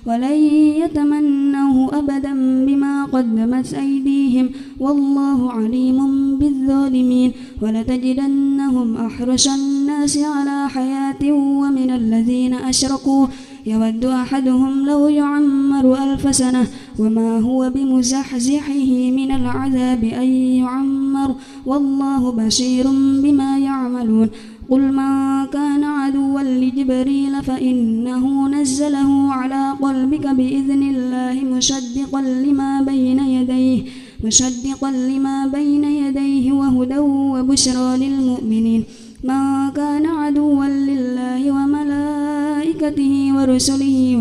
ولن يتمنوه أبدا بما قدمت أيديهم والله عليم بالظالمين ولتجدنهم أحرص الناس على حياة ومن الذين أشركوا يود أحدهم لو يعمر 1000 سنة وما هو بمزحزحه من العذاب أن يعمر والله بصير بما يعملون قل من كان عدوا لجبريل فإنه نزله على قلبك بإذن الله مصدقا لما بين يديه وهدى وبشرى للمؤمنين من كان عدوا لله وملائكته ورسله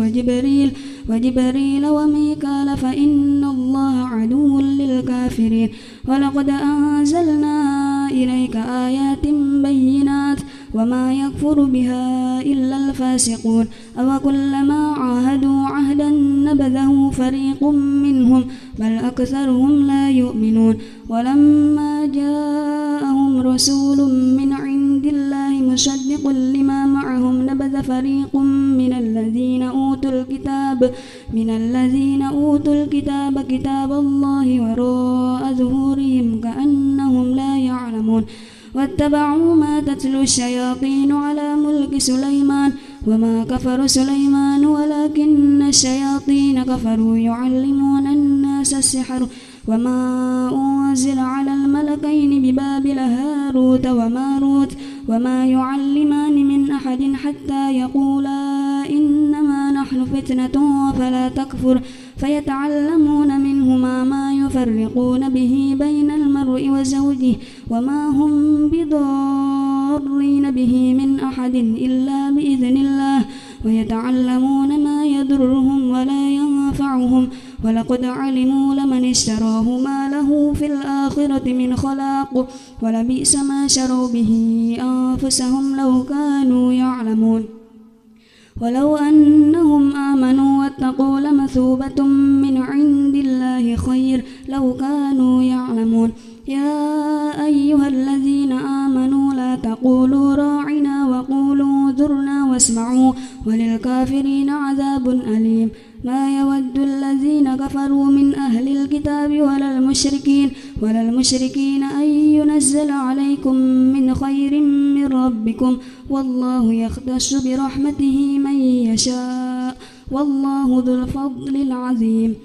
وجبريل وميكال فإن الله عدو للكافرين ولقد أنزلنا إليك آيات بينات وما يكفر بها إلا الفاسقون أوكلما عاهدوا عهدا نبذه فريق منهم بل أكثرهم لا يؤمنون ولما جاءهم رسول من عند الله مصدق لما معهم نبذ فريق من الذين أوتوا الكتاب كتاب الله وراء ظهورهم كأنهم لا يعلمون واتبعوا ما تتلو الشياطين على ملك سليمان وما كفر سليمان ولكن الشياطين كفروا يعلمون الناس السحر وما أنزل على الملكين ببابل هاروت وماروت وما يعلمان من أحد حتى يقولا إنما نحن فتنة فلا تكفر فيتعلمون منهما ما يفرقون به بين المرء وزوجه وما هم بضارين به من أحد إلا بإذن الله ويتعلمون ما يضرهم ولا ينفعهم ولقد علموا لمن اشتراه ما له في الآخرة من خلاق ولبئس ما شروا به أنفسهم لو كانوا يعلمون ولو أنهم آمنوا واتقوا لمثوبة من عند الله خير لو كانوا يعلمون يا أيها الذين آمنوا لا تقولوا راعنا وقولوا انظرنا واسمعوا وللكافرين عذاب أليم ما يود الذين كفروا من أهل الكتاب ولا المشركين أن ينزل عليكم من خير من ربكم والله يختص برحمته من يشاء والله ذو الفضل العظيم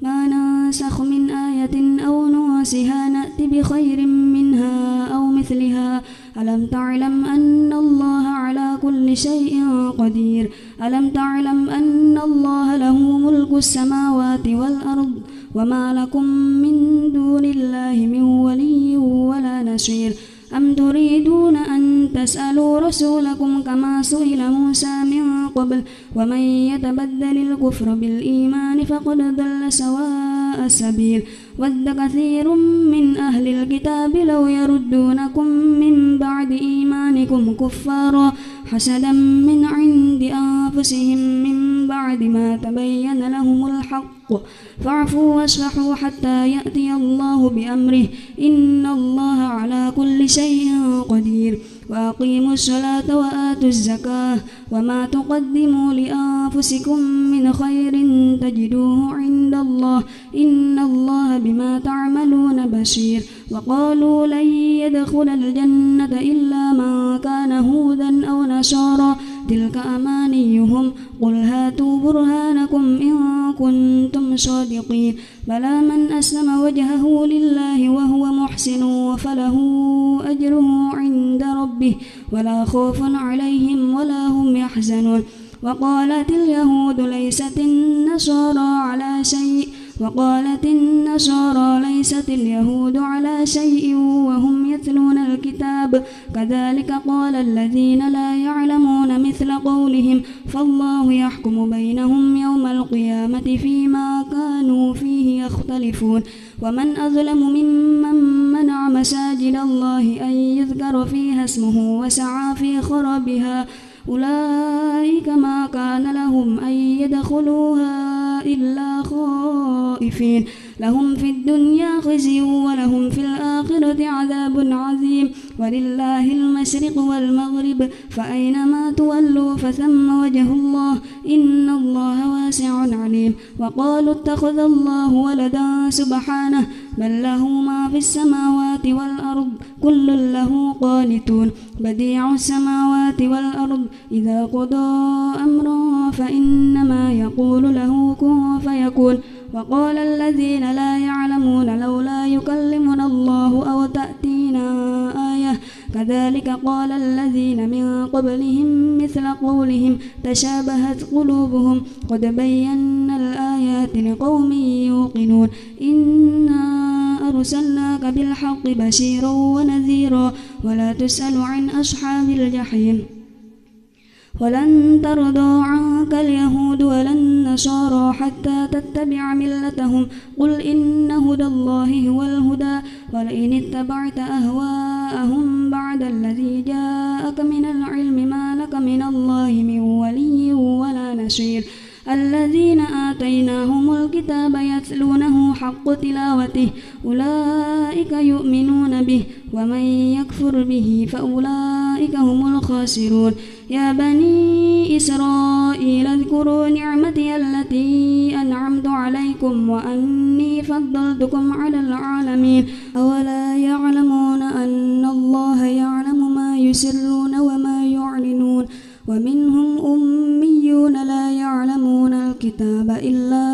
ما ننسخ من آية أو ننسها نأت بخير منها أو مثلها ألم تعلم أن الله على كل شيء قدير ألم تعلم أن الله له ملك السماوات والأرض وما لكم من دون الله من ولي ولا نصير أم تريدون أن تسألوا رسولكم كما سئل موسى من قبل ومن يتبدل الكفر بالإيمان فقد ضل سواء السبيل ود كثير من أهل الكتاب لو يردونكم من بعد إيمانكم كفارا حسدا من عند أنفسهم من بعد ما تبين لهم الحق فاعفوا واصفحوا حتى يأتي الله بأمره إن الله على كل شيء قدير وأقيموا الصلاة وآتوا الزكاة وما تقدموا لأنفسكم من خير تجدوه عند الله إن الله بما تعملون بصير وقالوا لن يدخل الجنة إلا من كان هودا أو نصارى تلك أمانيهم قل هاتوا برهانكم إن كنتم صادقين بلى من أسلم وجهه لله وهو محسن فله أجره عند ربه ولا خوف عليهم ولا هم يحزنون وقالت اليهود ليست النصارى على شيء وقالت النصارى ليست اليهود على شيء وهم يتلون الكتاب كذلك قال الذين لا يعلمون مثل قولهم فالله يحكم بينهم يوم القيامة فيما كانوا فيه يختلفون ومن أظلم ممن منع مساجد الله أن يذكر فيها اسمه وسعى في خرابها أولئك ما كان لهم أن يدخلوها إلا خائفين لهم في الدنيا خزي ولهم في الآخرة عذاب عظيم ولله المشرق والمغرب فأينما تولوا فثم وجه الله إن الله واسع عليم وقالوا اتخذ الله ولدا سبحانه بل له ما في السماوات والأرض كل له قانتون بديع السماوات والأرض إذا قضى أمرا فإنما يقول له كن فيكون وقال الذين لا يعلمون لولا يكلمنا الله أو تأتينا آية كذلك قال الذين من قبلهم مثل قولهم تشابهت قلوبهم قد بينا الآيات لقوم يوقنون إنا أرسلناك بالحق بشيرا ونذيرا ولا تسأل عن أصحاب الجحيم ولن ترضى عنك اليهود ولا النصارى حتى تتبع ملتهم قل إن هدى الله هو الهدى ولئن اتبعت أهواءهم بعد الذي جاءك من العلم ما لك من الله من ولي ولا نصير الذين آتيناهم الكتاب يتلونه حق تلاوته أولئك يؤمنون به ومن يكفر به فأولئك هم الخاسرون يا بني إسرائيل اذكروا نعمتي التي أنعمت عليكم وأني فضلتكم على العالمين أولا يعلمون أن الله يعلم ما يسرون وما يعلنون ومنهم أميون لا يعلمون الكتاب إلا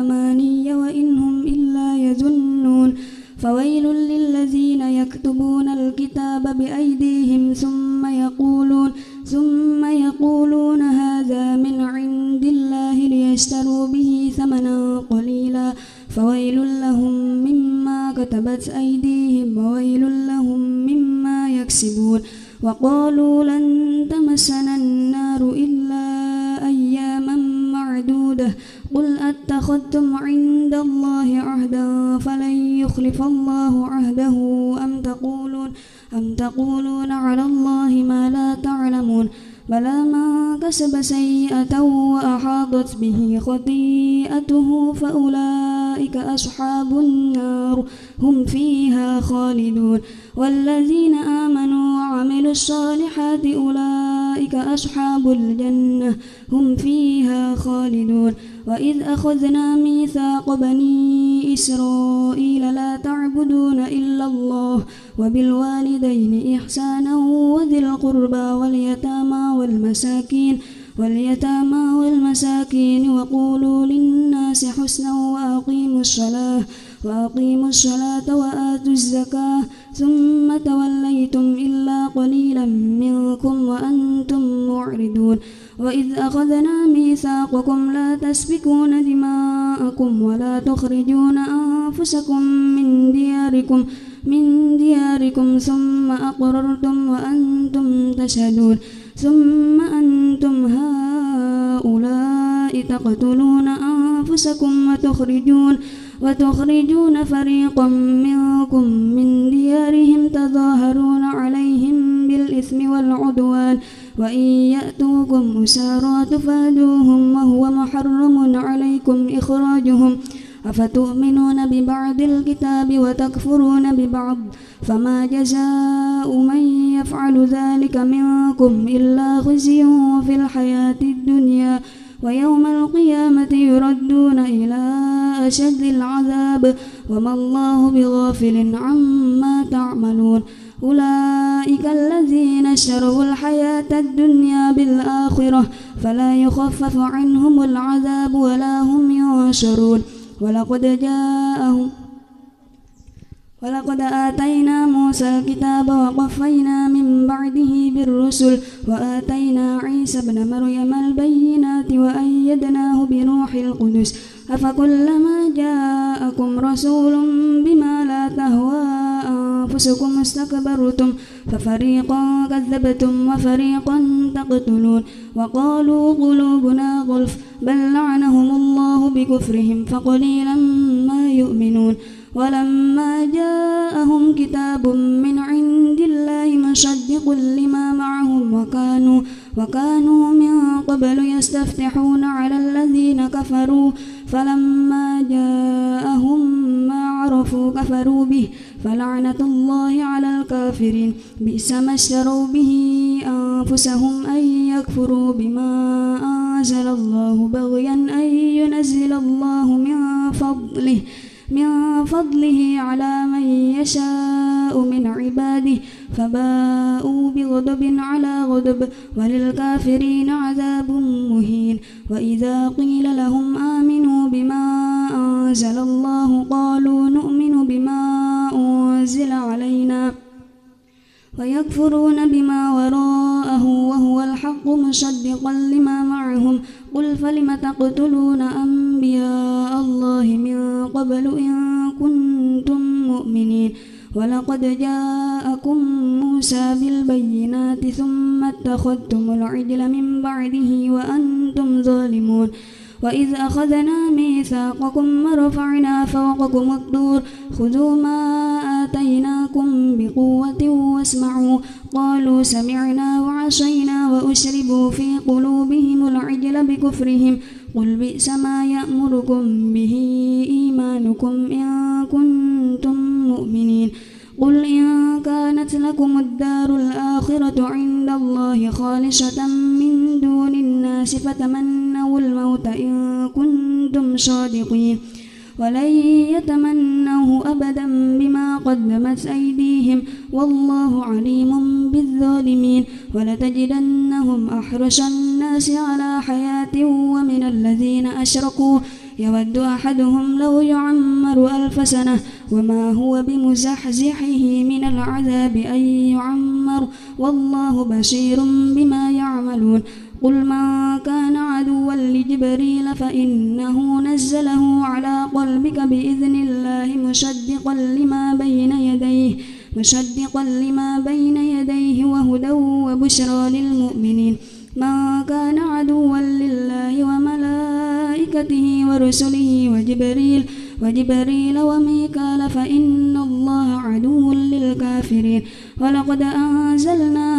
أماني وإنهم إلا يظنون فويل للذين يكتبون الكتاب بأيديهم ثم يقولون هذا من عند الله ليشتروا به ثمنا قليلا فويل لهم مما كتبت أيديهم وويل لهم مما يكسبون وقالوا لن تمسنا النار إلا أياما معدودة قل أتخذتم عند الله عهدا فلن يخلف الله عهده أم تقولون على الله ما لا تعلمون بلى من كسب سيئة وأحاطت به خطيئته فأولئك أصحاب النار هم فيها خالدون والذين آمنوا وعملوا الصالحات أولئك أصحاب الجنة هم فيها خالدون وإذ أخذنا ميثاق بني إسرائيل لا تعبدون إلا الله وبالوالدين إحسانا وذي القربى واليتامى والمساكين وقولوا للناس حسنا وأقيموا الصلاة وآتوا الزكاة ثم توليتم إلا قليلا منكم وأنتم معرضون وإذ أخذنا ميثاقكم لا تسفكون دماءكم ولا تخرجون أنفسكم من دياركم ثم أقررتم وأنتم تشهدون ثم أنتم هؤلاء تقتلون أنفسكم وتخرجون فريقا منكم من ديارهم تظاهرون عليهم بالإثم والعدوان وإن يأتوكم أسارى تفادوهم وهو محرم عليكم إخراجهم أفتؤمنون ببعض الكتاب وتكفرون ببعض فما جزاء من يفعل ذلك منكم إلا خزي في الحياة الدنيا ويوم القيامة يردون إلى أشد العذاب وما الله بغافل عما تعملون أولئك الذين اشتروا الحياة الدنيا بالآخرة فلا يخفف عنهم العذاب ولقد آتينا موسى الكتاب وقفينا من بعده بالرسل وآتينا عيسى ابن مريم البينات وأيدناه بروح القدس أفكلما جاءكم رسول بما لا تهوى أنفسكم استكبرتم ففريقا كذبتم وفريقا تقتلون وقالوا قلوبنا غلف بل لعنهم الله بكفرهم فقليلا ما يؤمنون ولما جاءهم كتاب من عند الله مصدق لما معهم وكانوا من قبل يستفتحون على الذين كفروا فلما جاءهم ما عرفوا كفروا به فلعنة الله على الكافرين بئس ما اشتروا به أنفسهم أن يكفروا بما أنزل الله بغيا أن ينزل الله من فضله على من يشاء من عباده فباءوا بغضب على غضب وللكافرين عذاب مهين وإذا قيل لهم آمنوا بما أنزل الله قالوا نؤمن بما أنزل علينا ويكفرون بما وراءه وهو الحق مصدقا لما معهم قل فلم تقتلون أنبياء الله من قبل إن كنتم مؤمنين ولقد جاءكم موسى بالبينات ثم اتخذتم العجل من بعده وأنتم ظالمون وإذ أخذنا ميثاقكم ورفعنا فوقكم الطور خذوا ما آتيناكم بقوة واسمعوا قالوا سمعنا وعصينا وأشربوا في قلوبهم العجل بكفرهم قل بئس ما يأمركم به إيمانكم إن كنتم مؤمنين قل إن كانت لكم الدار الآخرة عند الله خالصة من دون الناس فتمنوا الموت إن كنتم صادقين ولن يتمنوه أبدا بما قدمت أيديهم والله عليم بالظالمين ولتجدنهم أحرص الناس على حياة ومن الذين أشركوا يود أحدهم لو يعمر 1000 سنة وما هو بمزحزحه من العذاب أن يعمر والله بصير بما يعملون قل من كان عدوا لجبريل فإنه نزله على قلبك بإذن الله مصدقا لما بين يديه وهدى وبشرى للمؤمنين من كان عدوا لله وملائكته ورسله وجبريل وميكال فإن الله عدو للكافرين ولقد أنزلنا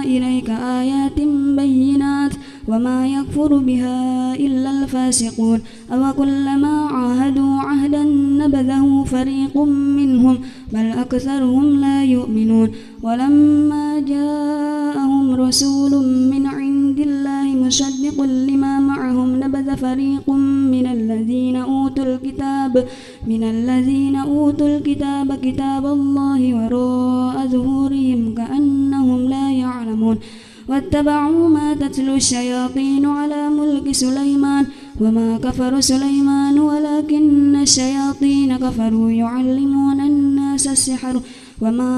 إليك آيات بينات وما يكفر بها إلا الفاسقون أوكلما عاهدوا عهدا نبذه فريق منهم بل أكثرهم لا يؤمنون ولما جاءهم رسول من عند الله مصدق لما معهم نبذ فريق من الذين أوتوا الكتاب كتاب الله وراء ظهورهم كأنهم لا يعلمون واتبعوا ما تتلو الشياطين على ملك سليمان وما كفر سليمان ولكن الشياطين كفروا يعلمون الناس السحر وما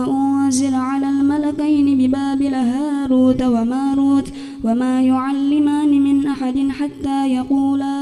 أنزل على الملكين ببابل هاروت وماروت وما يعلمان من أحد حتى يقولا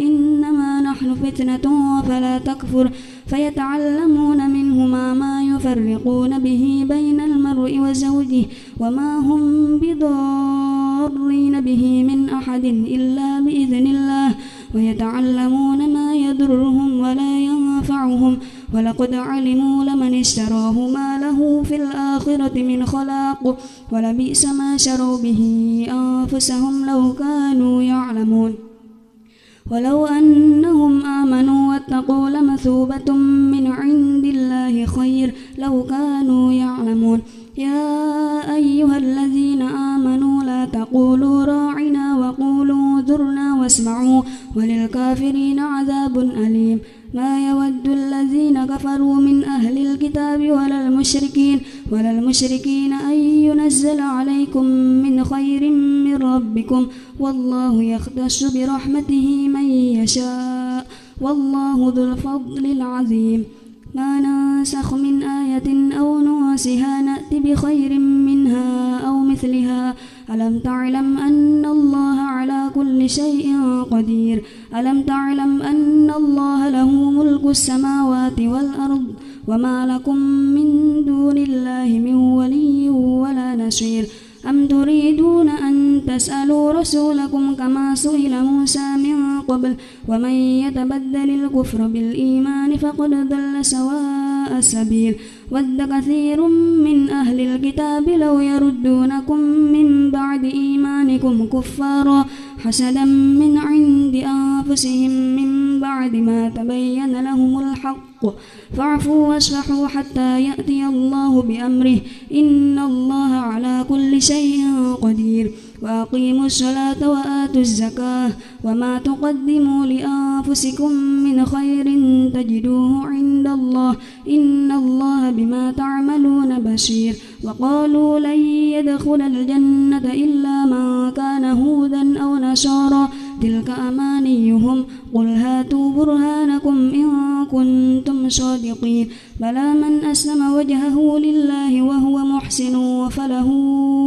إنما نحن فتنة فلا تكفر فيتعلمون منهما ما يفرقون به بين المرء وزوجه وما هم بضارين به من أحد إلا بإذن الله ويتعلمون ما يضرهم ولا ينفعهم ولقد علموا لمن اشتراه ما له في الآخرة من خلاق ولبئس ما شروا به أنفسهم لو كانوا يعلمون ولو أنهم آمنوا واتقوا لمثوبة من عند الله خير لو كانوا يعلمون يا أيها الذين آمنوا لا تقولوا راعنا وقولوا انظرنا واسمعوا وللكافرين عذاب أليم ما يود الذين كفروا من أهل الكتاب ولا المشركين أن ينزل عليكم من خير من ربكم والله يختص برحمته من يشاء والله ذو الفضل العظيم ما ننسخ من آية أو ننسها نأت بخير منها أو مثلها ألم تعلم أن الله على كل شيء قدير ألم تعلم أن الله له ملك السماوات والأرض وما لكم من دون الله من ولي ولا نصير أم تريدون أن تسألوا رسولكم كما سئل موسى من قبل ومن يتبدل الكفر بالإيمان فقد ضل سواء السبيل ود كثير من أهل الكتاب لو يردونكم من بعد إيمانكم كفارا حسدا من عند أنفسهم من بعد ما تبين لهم الحق فاعفوا واصفحوا حتى يأتي الله بأمره إن الله على كل شيء قدير وأقيموا الصلاة وآتوا الزكاة وما تقدموا لأنفسكم من خير تجدوه عند الله إن الله بما تعملون بصير وقالوا لن يدخل الجنة إلا من كان هودا أو نصارى تلك أمانيهم قل هاتوا برهانكم إن كنتم صادقين بلى من أسلم وجهه لله وهو محسن فله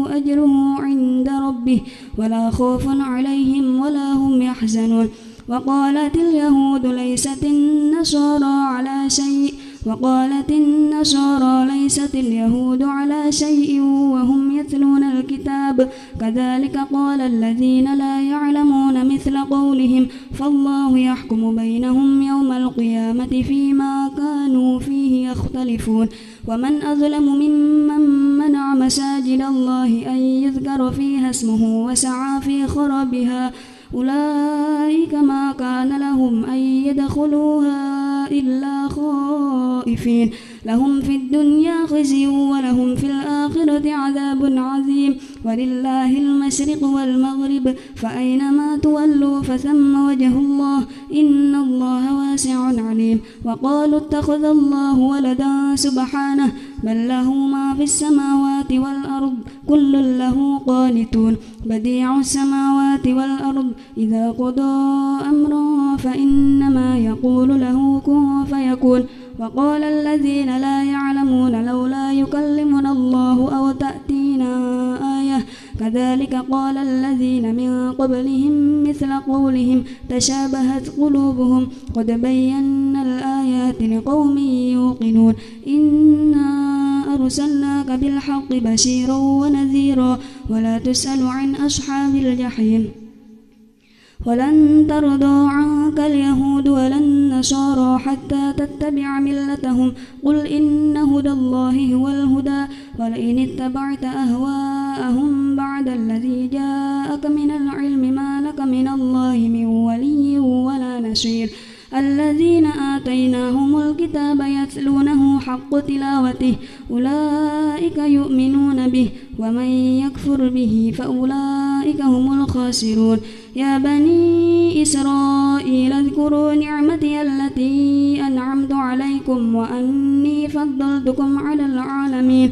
أجره عند ربه ولا خوف عليهم ولا هم يحزنون وقالت اليهود ليست النصارى على شيء وقالت النصارى ليست اليهود على شيء وهم يتلون الكتاب كذلك قال الذين لا يعلمون مثل قولهم فالله يحكم بينهم يوم القيامة فيما كانوا فيه يختلفون ومن أظلم ممن منع مساجد الله أن يذكر فيها اسمه وسعى في خرابها أولئك ما كان لهم أن يدخلوها إلا خائفين لهم في الدنيا خزي ولهم في الآخرة عذاب عظيم ولله المشرق والمغرب فأينما تولوا فثم وجه الله إن الله واسع عليم وقالوا اتخذ الله ولدا سبحانه بل له ما في السماوات والأرض كل له قانتون بديع السماوات والأرض إذا قضى أمرا فإنما يقول له كن فيكون وقال الذين لا يعلمون لولا يكلمنا الله أو تأتينا آية كذلك قال الذين من قبلهم مثل قولهم تشابهت قلوبهم قد بينا الآيات لقوم يوقنون إنا أرسلناك بالحق بشيرا ونذيرا ولا تسأل عن أصحاب الجحيم ولن ترضى عنك اليهود ولا النصارى حتى تتبع ملتهم قل إن هدى الله هو الهدى ولئن اتبعت أهواءهم بعد الذي جاءك من العلم ما لك من الله من ولي ولا نصير الذين آتيناهم الكتاب يتلونه حق تلاوته أولئك يؤمنون به ومن يكفر به فأولئك هم الخاسرون يا بني إسرائيل اذكروا نعمتي التي أنعمت عليكم وأني فضلتكم على العالمين